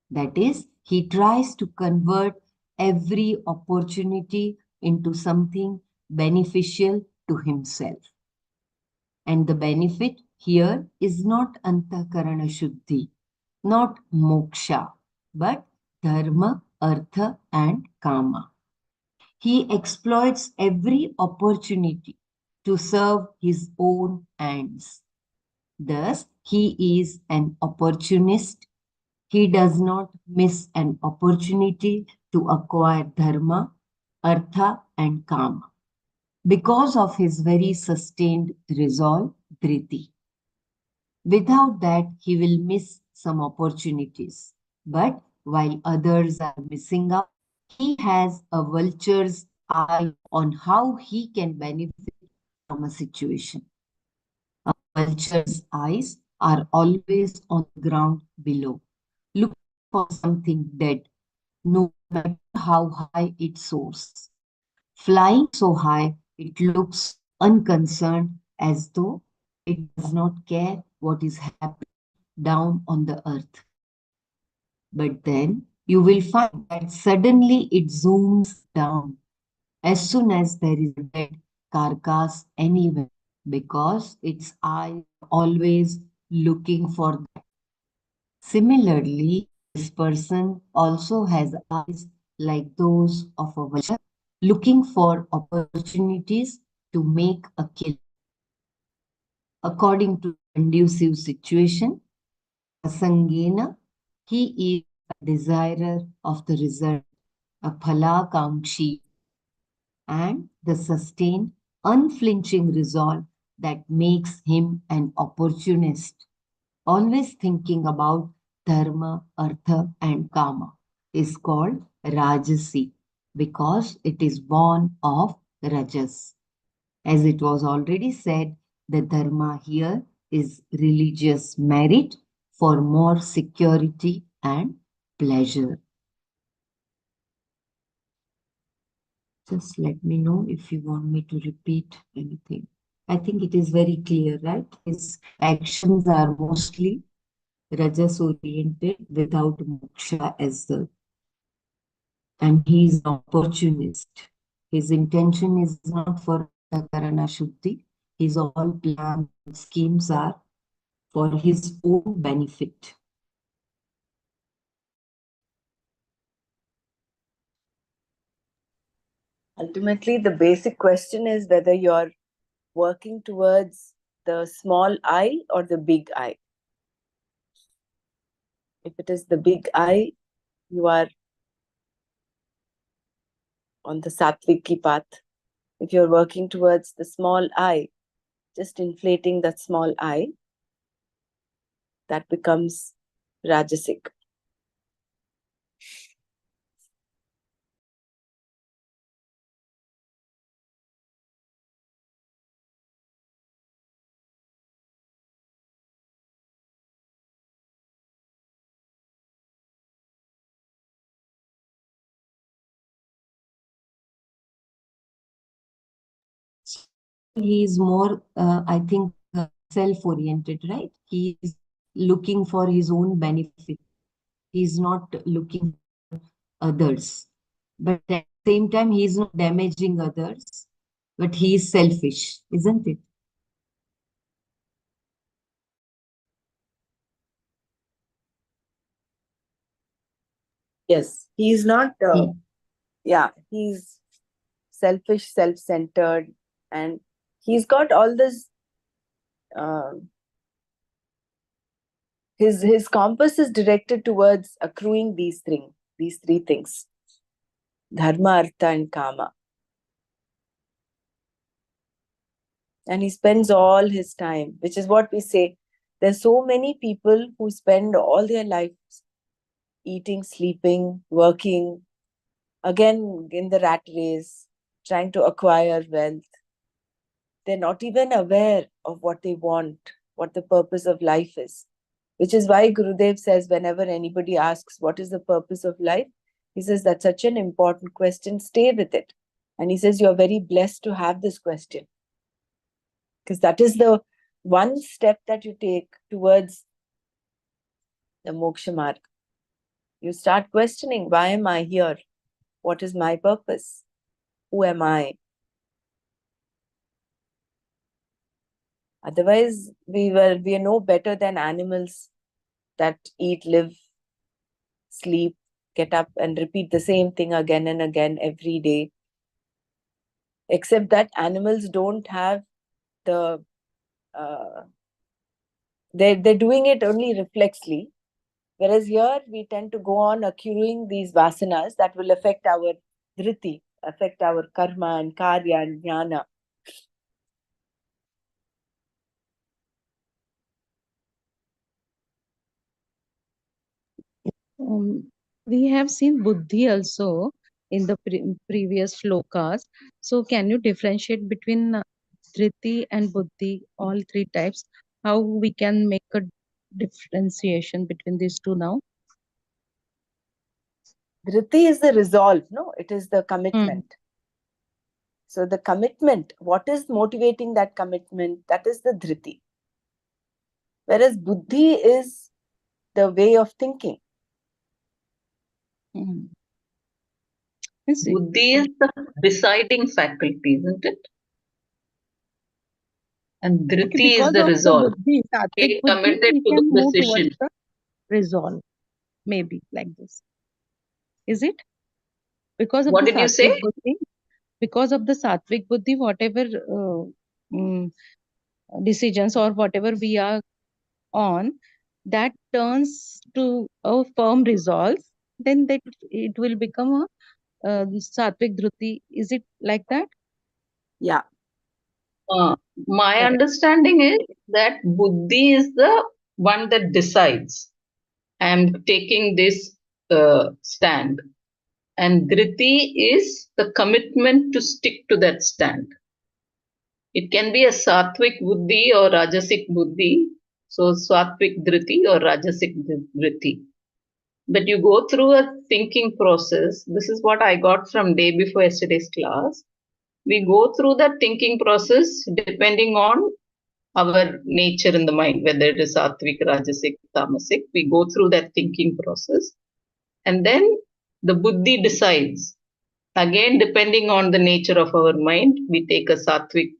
That is, he tries to convert every opportunity into something beneficial to himself. And the benefit here is not antakarana shuddhi, not moksha, but dharma, artha, and kama. He exploits every opportunity to serve his own ends. Thus, he is an opportunist. He does not miss an opportunity to acquire dharma, artha, and kama because of his very sustained resolve, dhriti. Without that, he will miss some opportunities. But while others are missing out, he has a vulture's eye on how he can benefit from a situation. A vulture's eyes are always on the ground below, looking for something dead, no matter how high it soars. Flying so high, it looks so unconcerned as though It does not care what is happening down on the earth. But then you will find that suddenly it zooms down as soon as there is a dead carcass anywhere, because its eyes are always looking for that. Similarly, this person also has eyes like those of a vulture, looking for opportunities to make a kill. According to conducive situation, Asangena, he is a desirer of the result, a phalakankshi, and the sustained, unflinching resolve that makes him an opportunist, always thinking about dharma, artha, and kama, is called Rajasi because it is born of Rajas. As it was already said, the dharma here is religious merit for more security and pleasure. Just let me know if you want me to repeat anything. I think it is very clear, right? His actions are mostly rajas oriented without moksha as the, and he is an opportunist. His intention is not for karana shuddhi. His all plans and schemes are for his own benefit. Ultimately, the basic question is whether you're working towards the small I or the big I. If it is the big I, you are on the sattviki path. If you're working towards the small I, just inflating that small I, that becomes rajasic. He is more, I think, self-oriented, right? He is looking for his own benefit. He is not looking for others. But at the same time, he is not damaging others, but he is selfish, isn't it? Yes, he is not, he's selfish, self-centered, and he's got all this, his compass is directed towards accruing these three things: dharma, artha, and kama. And he spends all his time, which is what we say. There's so many people who spend all their lives eating, sleeping, working, again in the rat race, trying to acquire wealth. They're not even aware of what they want, what the purpose of life is. Which is why Gurudev says, whenever anybody asks, what is the purpose of life? He says, that's such an important question, stay with it. And he says, you're very blessed to have this question. Because that is the one step that you take towards the moksha marg. You start questioning, why am I here? What is my purpose? Who am I? Otherwise, we are no better than animals that eat, live, sleep, get up and repeat the same thing again and again every day. Except that animals don't have the, they're doing it only reflexly. Whereas here, we tend to go on accruing these vasanas that will affect our dhriti, affect our karma and karya and jnana. We have seen buddhi also in the previous shlokas. So can you differentiate between dhriti and buddhi, all three types? How we can make a differentiation between these two now? Dhriti is the resolve, no? It is the commitment. So the commitment, what is motivating that commitment? That is the dhriti. Whereas buddhi is the way of thinking. Buddhi is the deciding faculty, isn't it? And dhriti is the resolve. Buddhi, Stay sattvic buddhi, committed we to can the move towards decision. the resolve, maybe like this. Is it? Because of What the did you say? sattvic buddhi, because of the sattvic buddhi, whatever decisions or whatever we are on, that turns to a firm resolve, then that it will become a sattvic dhriti. Is it like that? Yeah. My Correct. understanding is that buddhi is the one that decides. I am taking this stand. And dhriti is the commitment to stick to that stand. It can be a sattvic buddhi or rajasic buddhi. So sattvic dhriti or rajasic dhriti. But you go through a thinking process. This is what I got from day before yesterday's class. We go through that thinking process depending on our nature in the mind, whether it is sattvic, rajasic, tamasic. We go through that thinking process. And then the buddhi decides. Again, depending on the nature of our mind, we take a sattvic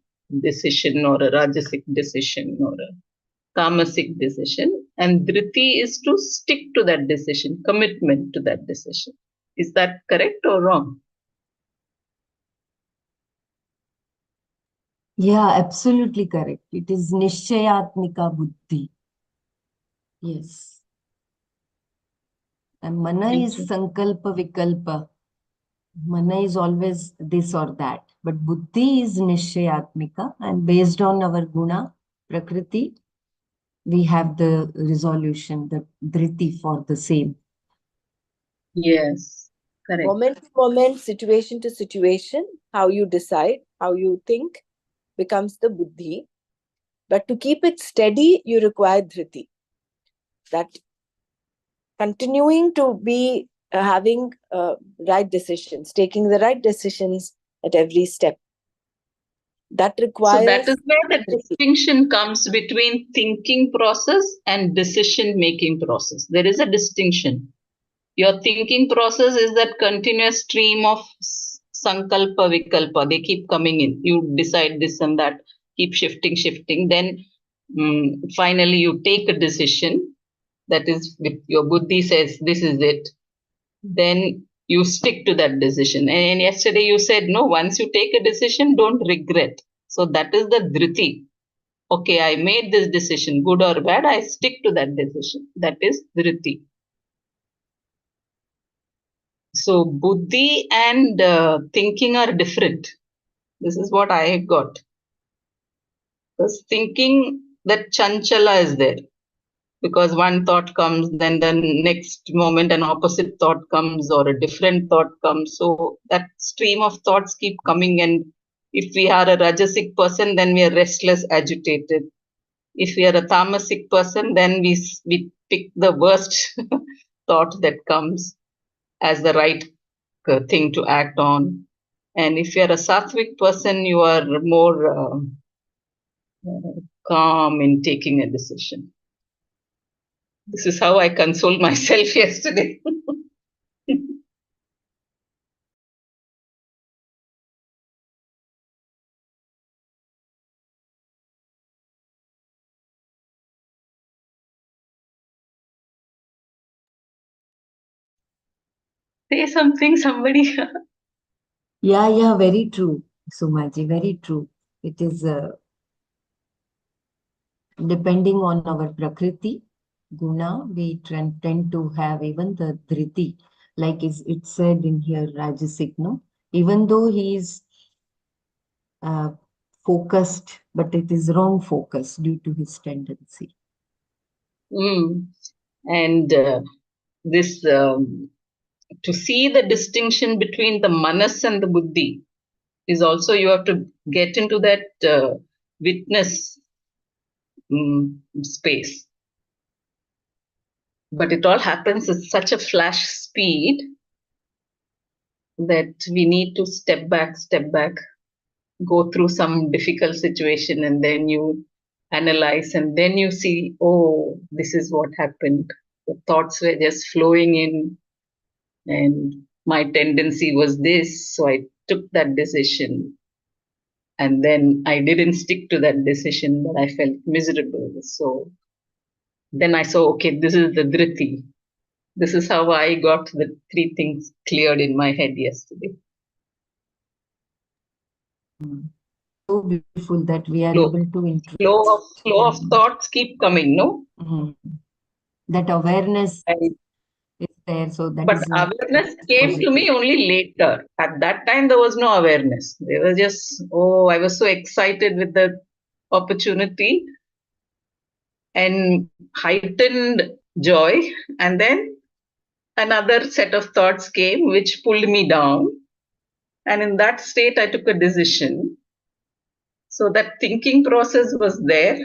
decision or a rajasic decision or a tamasic decision. And dhriti is to stick to that decision, commitment to that decision. Is that correct or wrong? Yeah, absolutely correct. It is Nishchayatmika Buddhi. Yes. And Mana Thank is you. Sankalpa Vikalpa. Mana is always this or that. But Buddhi is Nishchayatmika. And based on our guna, Prakriti, we have the resolution, the dhriti for the same. Yes, correct. Moment to moment, situation to situation, how you decide, how you think becomes the buddhi. But to keep it steady, you require dhriti. That continuing to be having right decisions, taking the right decisions at every step. That requires. So that is where the distinction comes between thinking process and decision making process. There is a distinction. Your thinking process is that continuous stream of sankalpa vikalpa. They keep coming in. You decide this and that, keep shifting. Then finally you take a decision. That is, your buddhi says this is it. Then you stick to that decision. And yesterday you said, no, once you take a decision, don't regret. So that is the dhriti. Okay, I made this decision, good or bad, I stick to that decision. That is dhriti. So buddhi and thinking are different. This is what I got. Because thinking, that chanchala is there. Because one thought comes, then the next moment an opposite thought comes or a different thought comes. So that stream of thoughts keep coming, and if we are a rajasic person, then we are restless, agitated. If we are a tamasic person, then we pick the worst thought that comes as the right thing to act on. And if you are a sattvic person, you are more calm in taking a decision. This is how I consoled myself yesterday. Say something, somebody. Yeah, very true, Sumaji, very true. It is depending on our Prakriti, guna, we tend to have even the dhriti, like it said in here, Rajasic, no? Even though he is focused, but it is wrong focus due to his tendency. And this to see the distinction between the manas and the buddhi is also, you have to get into that witness space. But it all happens at such a flash speed that we need to step back, go through some difficult situation, and then you analyze, and then you see, oh, this is what happened. The thoughts were just flowing in, and my tendency was this, so I took that decision. And then I didn't stick to that decision, but I felt miserable. So then I saw, okay, this is the driti. This is how I got the three things cleared in my head yesterday. So beautiful that we are Flow. able to interact. Flow of thoughts keep coming, no? That awareness And, is there. So that but is awareness came to me only later. At that time, there was no awareness. They were just, oh, I was so excited with the opportunity and heightened joy. And then another set of thoughts came which pulled me down. And in that state, I took a decision. So that thinking process was there,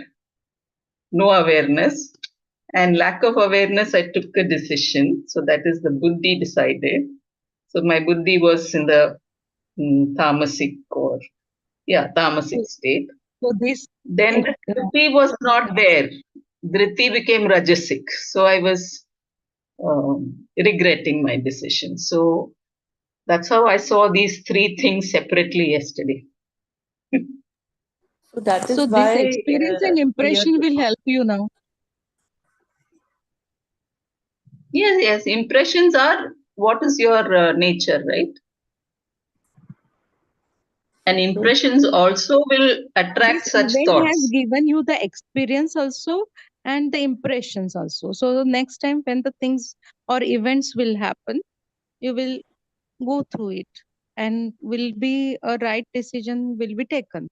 no awareness. And lack of awareness, I took a decision. So that is the buddhi decided. So my buddhi was in the tamasic tamasic state. So this Then the dhriti was not there. Dhriti became rajasic. So I was regretting my decision. So that's how I saw these three things separately yesterday. So that is so why this experience and impression will help you now. Yes. Impressions are what is your nature, right? And impressions also will attract This such event has thoughts. given you the experience also and the impressions also. So the next time when the things or events will happen, you will go through it and will be a right decision will be taken.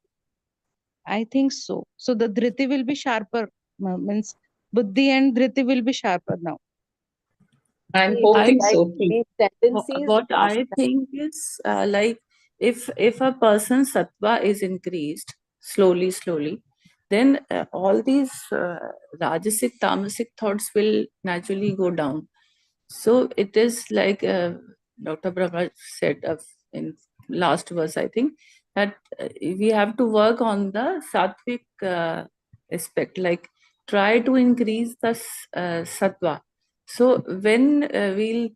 I think so. So the dhriti will be sharper, means buddhi and dhriti will be sharper now. I'm hoping so too. these tendencies. What I think is like if a person's sattva is increased slowly, then all these rajasic, tamasic thoughts will naturally go down. So it is like Dr. Brahma said in last verse, I think, that we have to work on the sattvic aspect, like try to increase the sattva. So when we'll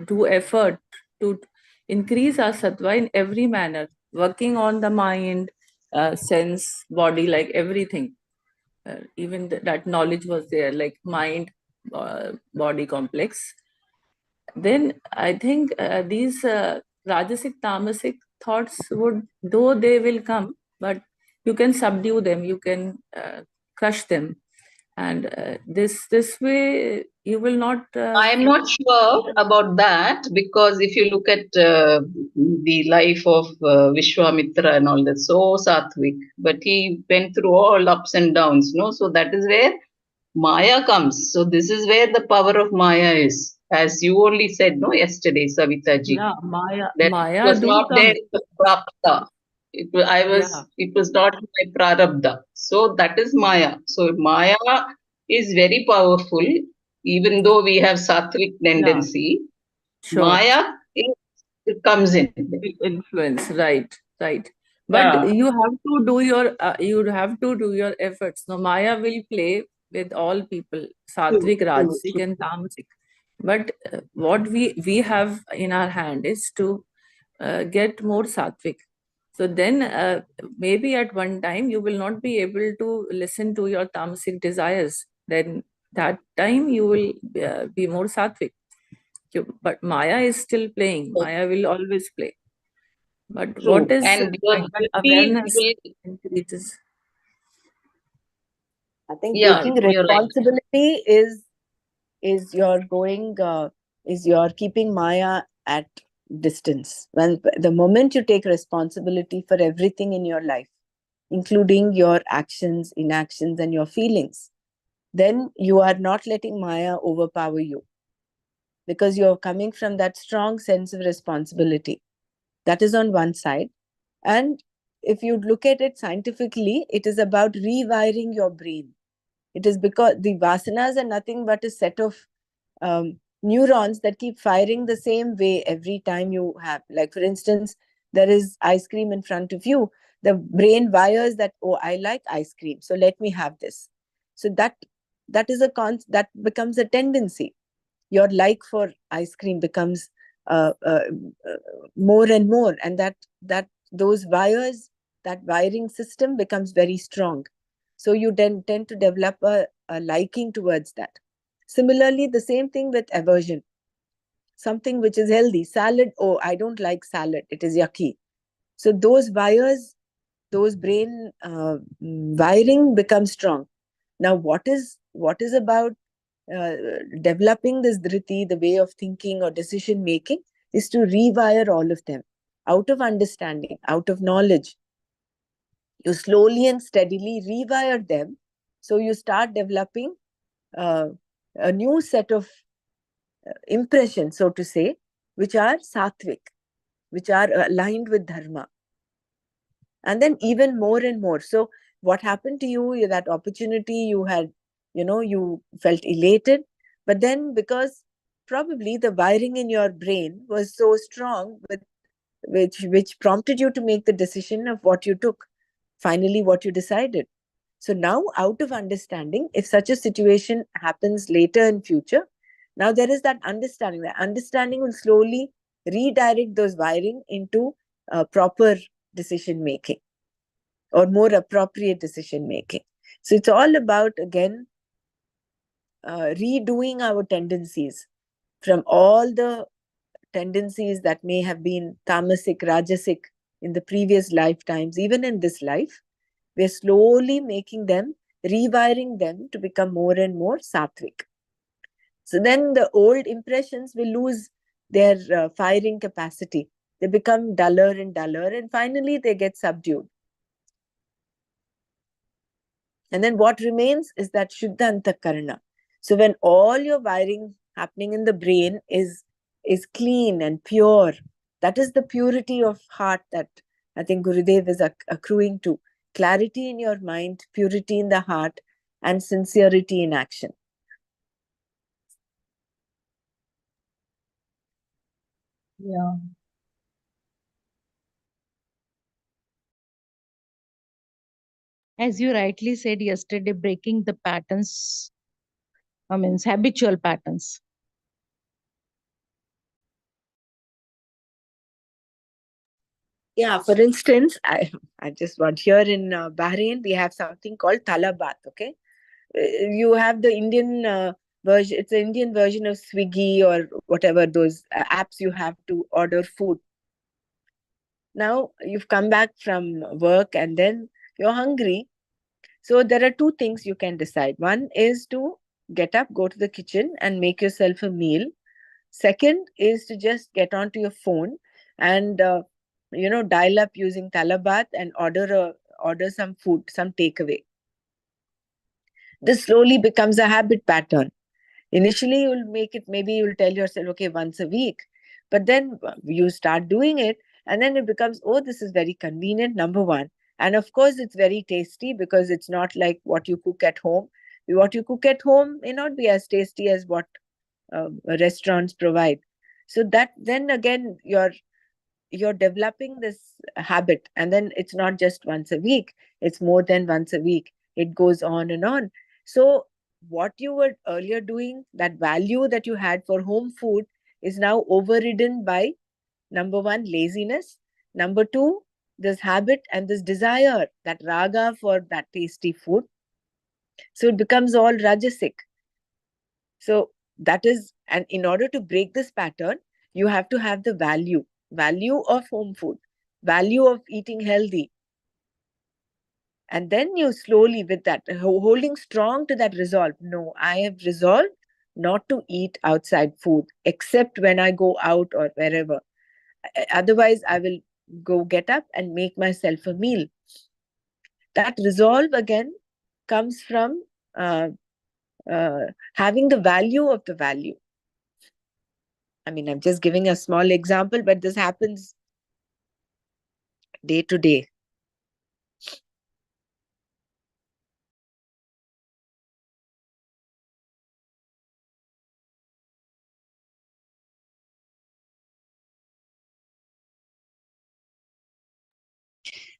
do effort to increase our sattva in every manner, working on the mind, sense, body, like everything. Even that knowledge was there, like mind, body complex. Then I think these rajasic, tamasic thoughts would, though they will come, but you can subdue them, you can crush them, and this way you will not. I am not sure about that, because if you look at the life of Vishwamitra and all that, so sattvic, but he went through all ups and downs, no? So that is where Maya comes. So this is where the power of Maya is, as you only said, no, yesterday, Savita ji. Yeah, That Maya it was do not come. there in the prapta. It was not my prarabdha. So that is Maya. So Maya is very powerful, even though we have sattvic tendency. Sure. Maya it comes in. Influence, right. But you have to do your efforts. No, Maya will play with all people, sattvic, rajasic, and tamasic. But what we have in our hand is to get more sattvic. So then maybe at one time you will not be able to listen to your tamasic desires. Then that time you will be more sattvic. But Maya is still playing. Maya will always play. But True. what is And your awareness increases? I think Yeah, taking you're right. responsibility is your going is your keeping Maya at distance. When the moment you take responsibility for everything in your life, including your actions, inactions, and your feelings, then you are not letting Maya overpower you, because you're coming from that strong sense of responsibility. That is on one side. And if you look at it scientifically, it is about rewiring your brain. It is because the vasanas are nothing but a set of neurons that keep firing the same way every time you have. Like, for instance, there is ice cream in front of you. the brain wires that, oh, I like ice cream, so let me have this. So that is that becomes a tendency. Your like for ice cream becomes uh, uh, uh, more and more, and that those wires, that wiring system becomes very strong. So you then tend to develop a liking towards that. Similarly, the same thing with aversion. Something which is healthy, salad, oh, I don't like salad, it is yucky. So those wires, those brain wiring becomes strong. Now what is about developing this dhriti, the way of thinking or decision making, is to rewire all of them out of understanding, out of knowledge. You slowly and steadily rewire them. So you start developing uh, a new set of impressions, so to say, which are sattvic, which are aligned with dharma. And then even more and more. So what happened to you, that opportunity you had, you felt elated, but then because probably the wiring in your brain was so strong, with which prompted you to make the decision of what you took, finally what you decided. So now, out of understanding, if such a situation happens later in future, now there is that understanding. That understanding will slowly redirect those wiring into proper decision making, or more appropriate decision making. So it's all about, again, redoing our tendencies from all the tendencies that may have been tamasic, rajasic in the previous lifetimes, even in this life. We're slowly making them, rewiring them to become more and more sattvic. So then the old impressions will lose their firing capacity. They become duller and duller, and finally they get subdued. And then what remains is that Shuddha Antakarana. So when all your wiring happening in the brain is clean and pure, that is the purity of heart that I think Gurudev is accruing to. Clarity in your mind, purity in the heart, and sincerity in action. Yeah. As you rightly said yesterday, breaking the patterns, means habitual patterns. Yeah, for instance, I just want, here in Bahrain, we have something called talabat, okay? You have the Indian version, it's an Indian version of Swiggy or whatever those apps you have to order food. Now you've come back from work and then you're hungry. So there are two things you can decide. One is to get up, go to the kitchen and make yourself a meal. Second is to just get onto your phone and dial up using Talabat and order some food, some takeaway. This slowly becomes a habit pattern. Initially, you'll make it, maybe you'll tell yourself, okay, once a week. But then you start doing it, and then it becomes, oh, this is very convenient, number one. And of course, it's very tasty because it's not like what you cook at home. What you cook at home may not be as tasty as what restaurants provide. So that then again, you're developing this habit, and then it's not just once a week, it's more than once a week. It goes on and on. So what you were earlier doing, that value that you had for home food, is now overridden by, number one, laziness, number two, this habit and this desire, that raga for that tasty food. So it becomes all rajasic. So that is, and in order to break this pattern, you have to have the value of home food, value of eating healthy. And then you slowly, with that, holding strong to that resolve, no, I have resolved not to eat outside food except when I go out or wherever. Otherwise, I will go get up and make myself a meal. That resolve again comes from uh, having the value of the value. I mean, I'm just giving a small example, but this happens day to day.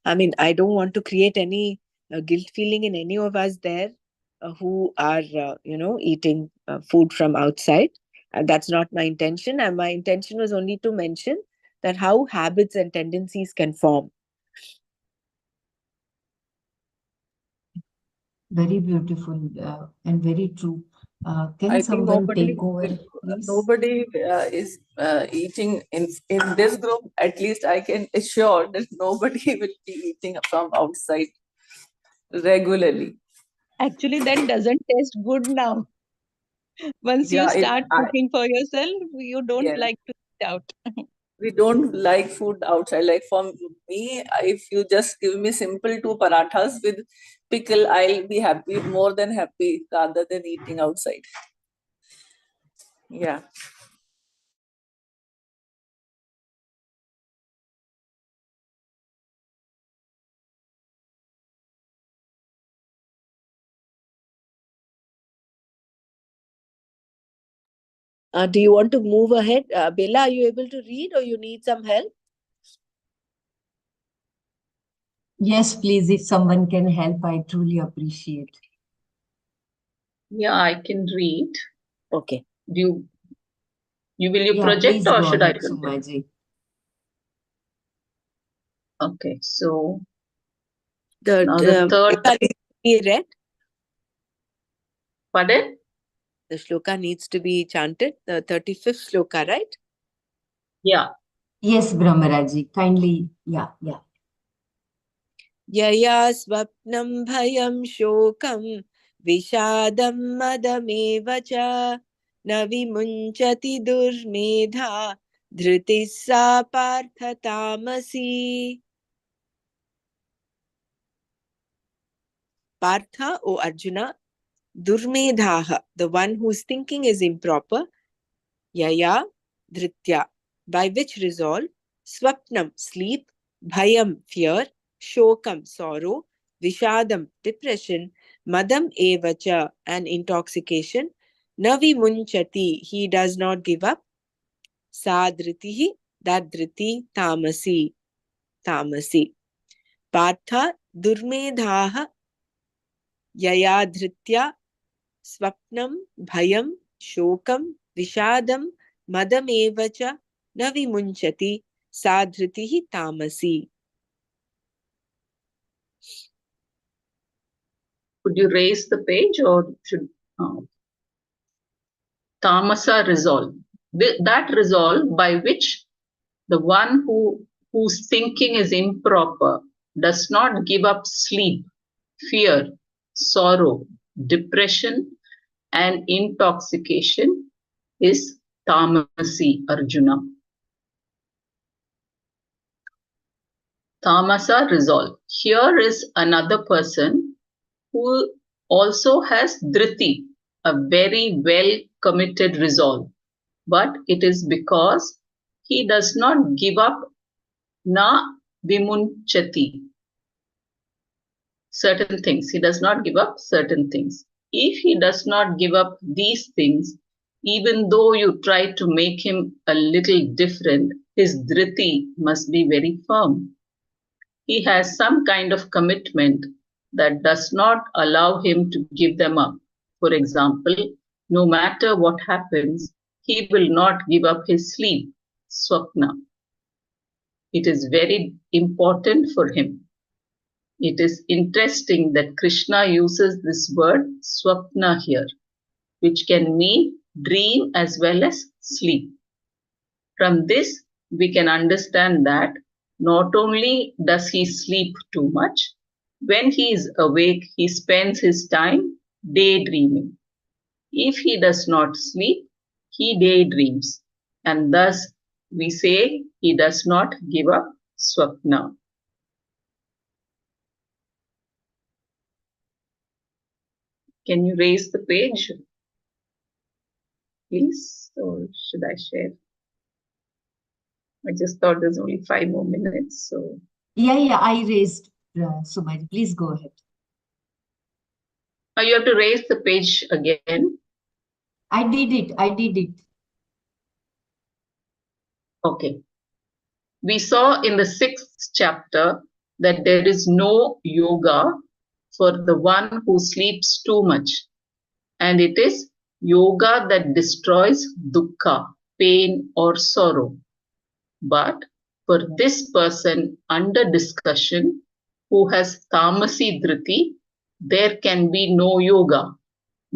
I mean, I don't want to create any guilt feeling in any of us there who are, eating food from outside. That's not my intention. And my intention was only to mention that how habits and tendencies can form. Very beautiful and very true. Can I think someone take over, please? nobody is eating in this group. At least I can assure that nobody will be eating from outside regularly. Actually, that doesn't taste good now. Once you start cooking for yourself, you don't like to eat out. We don't like food outside. Like for me, if you just give me simple two parathas with pickle, I'll be happy, more than happy, rather than eating outside. Yeah. Do you want to move ahead? Bella, are you able to read or you need some help? Yes, please, if someone can help, I truly appreciate. Yeah, I can read. Okay. Will you project please or go should I ahead, project? Sumaji. Okay, so The third shloka needs to be read. Pardon? The shloka needs to be chanted. The 35th shloka, right? Yeah. Yes, Brahmaraji, kindly. Yeah. Yaya swapnam bhayam shokam vishadam madameva cha na vimunchati durmedha dhritis sa partha tamasi. Partha, O Arjuna, durmedhaha, the one whose thinking is improper, yaya, dhritya, by which resolve, swapnam, sleep, bhayam, fear, shokam, sorrow, vishadam, depression, madam evacha, an intoxication, navi munchati, he does not give up, sa dhritihi, that dhriti, tamasi, partha, durmedhaha, yaya dhritya, swapnam, bhayam, shokam, vishadam, madameva cha na vimunchati sadhritihi tamasi. Could you raise the page or should tamasa resolve? That resolve by which the one whose thinking is improper does not give up sleep, fear, sorrow, depression, and intoxication is tamasi, Arjuna. Tamasa resolve. Here is another person who also has dhriti, a very well committed resolve. But it is because he does not give up na vimunchati, certain things. He does not give up certain things. If he does not give up these things, even though you try to make him a little different, his dhriti must be very firm. He has some kind of commitment that does not allow him to give them up. For example, no matter what happens, he will not give up his sleep, swapna. It is very important for him. It is interesting that Krishna uses this word swapna here, which can mean dream as well as sleep. From this, we can understand that not only does he sleep too much, when he is awake, he spends his time daydreaming. If he does not sleep, he daydreams, and thus we say he does not give up swapna. Can you raise the page, please? Or should I share? I just thought there's only 5 more minutes, so. Yeah, I raised, Sumaji. Please go ahead. You have to raise the page again. I did it. Okay. We saw in the 6th chapter that there is no yoga for the one who sleeps too much. And it is yoga that destroys dukkha, pain or sorrow. But for this person under discussion who has tamasi dhriti, there can be no yoga,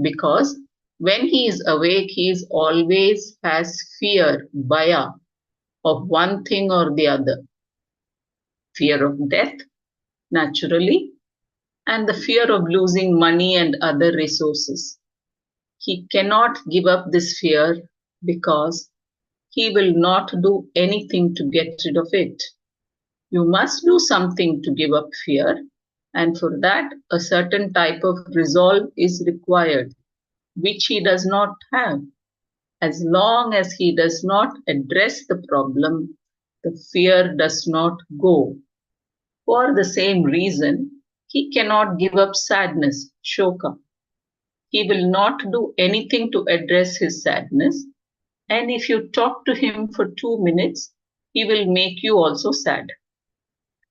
because when he is awake, he is always has fear, bhaya, of one thing or the other. Fear of death, naturally, and the fear of losing money and other resources. He cannot give up this fear because he will not do anything to get rid of it. You must do something to give up fear, and for that, a certain type of resolve is required, which he does not have. As long as he does not address the problem, the fear does not go. For the same reason, he cannot give up sadness, shoka. He will not do anything to address his sadness, and if you talk to him for 2 minutes, he will make you also sad.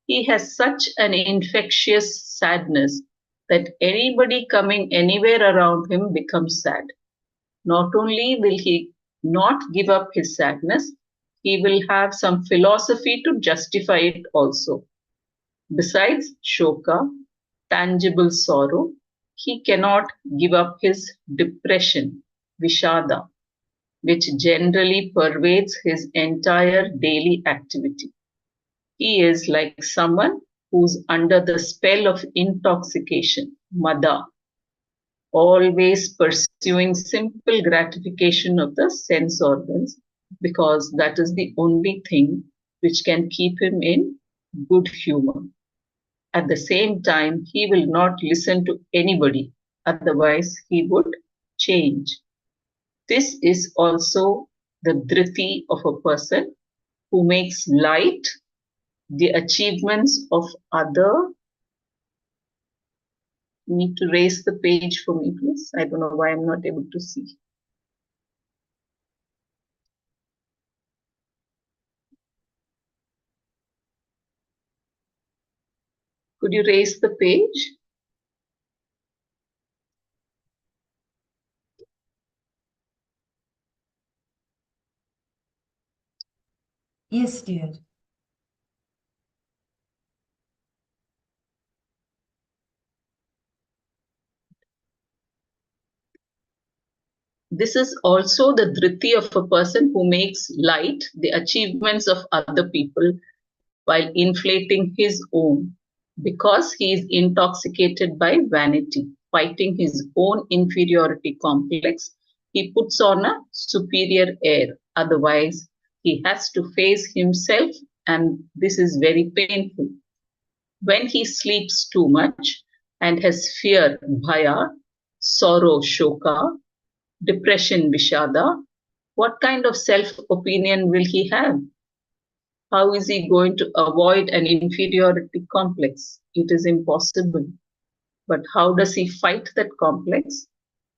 He has such an infectious sadness that anybody coming anywhere around him becomes sad. Not only will he not give up his sadness, he will have some philosophy to justify it also. Besides shoka, tangible sorrow, he cannot give up his depression, vishada, which generally pervades his entire daily activity. He is like someone who's under the spell of intoxication, mada, always pursuing simple gratification of the sense organs, because that is the only thing which can keep him in good humor. At the same time, he will not listen to anybody, otherwise he would change. This is also the dhriti of a person who makes light the achievements of other. You need to raise the page for me, please. I don't know why I'm not able to see. Could you raise the page? Yes, dear. This is also the dhriti of a person who makes light the achievements of other people while inflating his own, because he is intoxicated by vanity, fighting his own inferiority complex. He puts on a superior air, otherwise he has to face himself, and this is very painful. When he sleeps too much and has fear, bhaya, sorrow, shoka, depression, vishada, what kind of self-opinion will he have? How is he going to avoid an inferiority complex? It is impossible. But how does he fight that complex?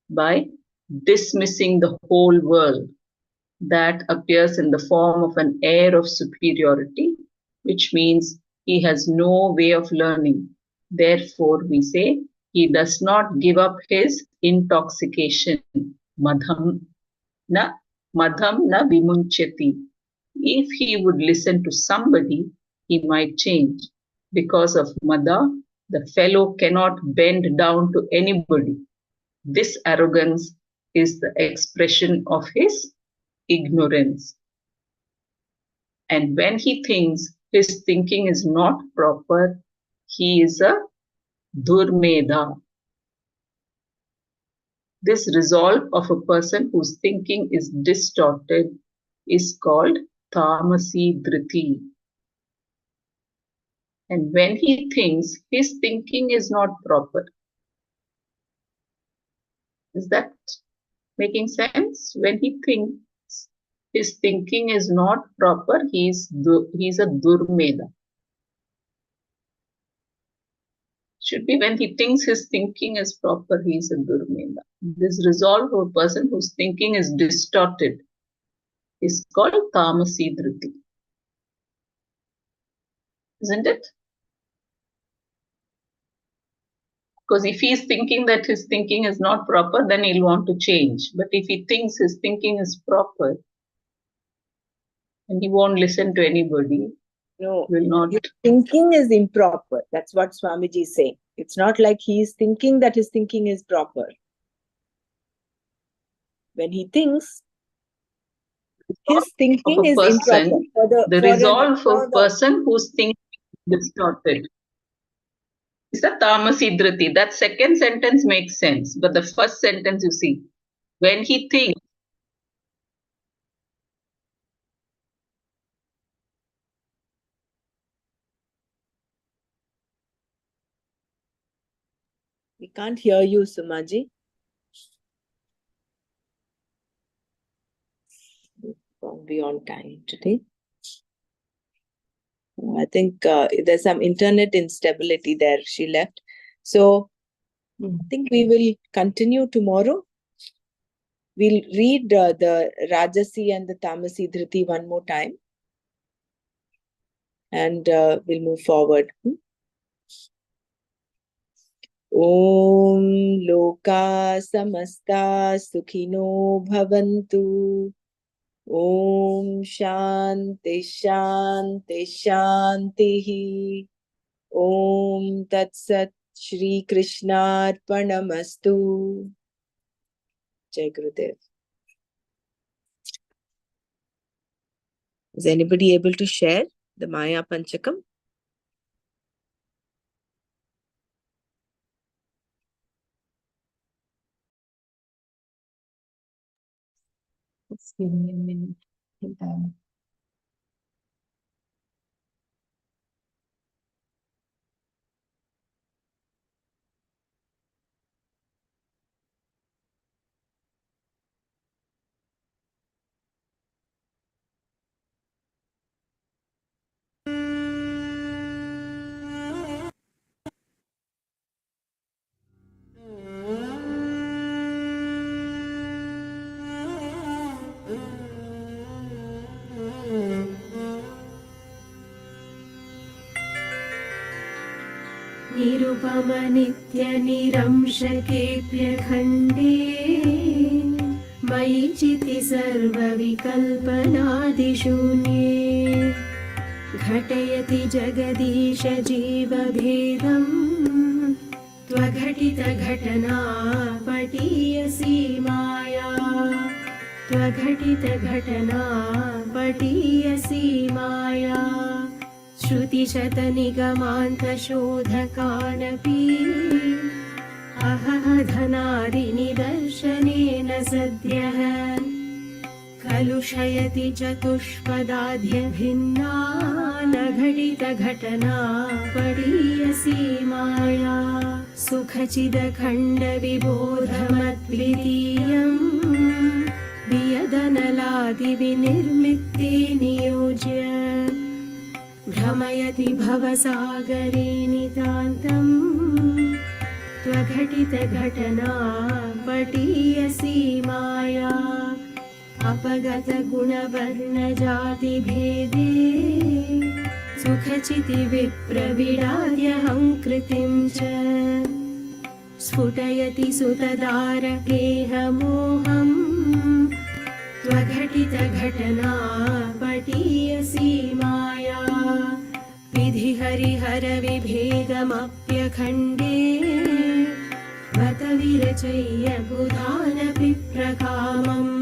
By dismissing the whole world. That appears in the form of an air of superiority, which means he has no way of learning. Therefore, we say he does not give up his intoxication. Madham na vimunchyati. If he would listen to somebody, he might change. Because of mada, the fellow cannot bend down to anybody. This arrogance is the expression of his ignorance. And when he thinks his thinking is not proper, he is a durmedha. This resolve of a person whose thinking is distorted is called tamasi dhriti. And when he thinks his thinking is not proper, is that making sense? When he thinks his thinking is not proper, he's a durmedha. Should be when he thinks his thinking is proper, he is a durmedha. This resolve of a person whose thinking is distorted is called tamasi dhriti. Isn't it? Because if he's thinking that his thinking is not proper, then he'll want to change. But if he thinks his thinking is proper, and he won't listen to anybody, No, will not. his thinking is improper. That's what Swamiji is saying. It's not like he is thinking that his thinking is proper. When he thinks, his thinking is improper. The resolve of a person who's thinking distorted. It's the tamasi dhriti. That second sentence makes sense. But the first sentence, you see, when he thinks, we can't hear you, Sumaji. Gone beyond time today. I think there's some internet instability there. She left. So I think we will continue tomorrow. We'll read the Rajasi and the Tamasi Dhriti one more time. And we'll move forward. Om Loka Samasta Sukhino Bhavantu. Om Shanti Shanti Shanti. Om Tat Sat Shri Krishna Arpanamastu. Jai Gurudev. Is anybody able to share the Maya Panchakam? Just give me a minute. Take time. निरुपमनित्यनिरंशकेऽप्यखण्डे मयि चिति सर्वविकल्पनादिशून्ये घटयति जगदीश जीवभेदम् त्वघटितघटना पटीयसी माया त्वघटितघटना पटीयसी माया श्रुतिशतनिगमान्तशोधकानपि अहह धनादिनिदर्शनेन सद्यः कलुषयति चतुष्पदाद्यभिन्ना न घटितघटना पडीयसी माया सुखचिदखण्डविबोधमद्वितीयम् वियदनलादिविनिर्मित्ते नियोज्य भ्रमयति भवसागरे नितान्तम् त्वघटितघटना पटीयसी माया अपगतगुणवर्णजातिभेदे सुखचितिविप्रविडाद्यहङ्कृतिं च स्फुटयति सुतदारकेहमोहम् त्वघटितघटना पटीयसी माया विधिहरिहरविभेदमप्यखण्डे बत विरचय्य बुधानपि प्रकामम्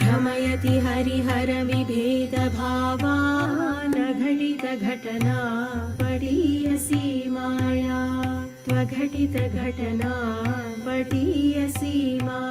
भ्रमयति हरिहरविभेदभावान् घटितघटना पटीयसी माया त्वघटितघटना पटीयसी माया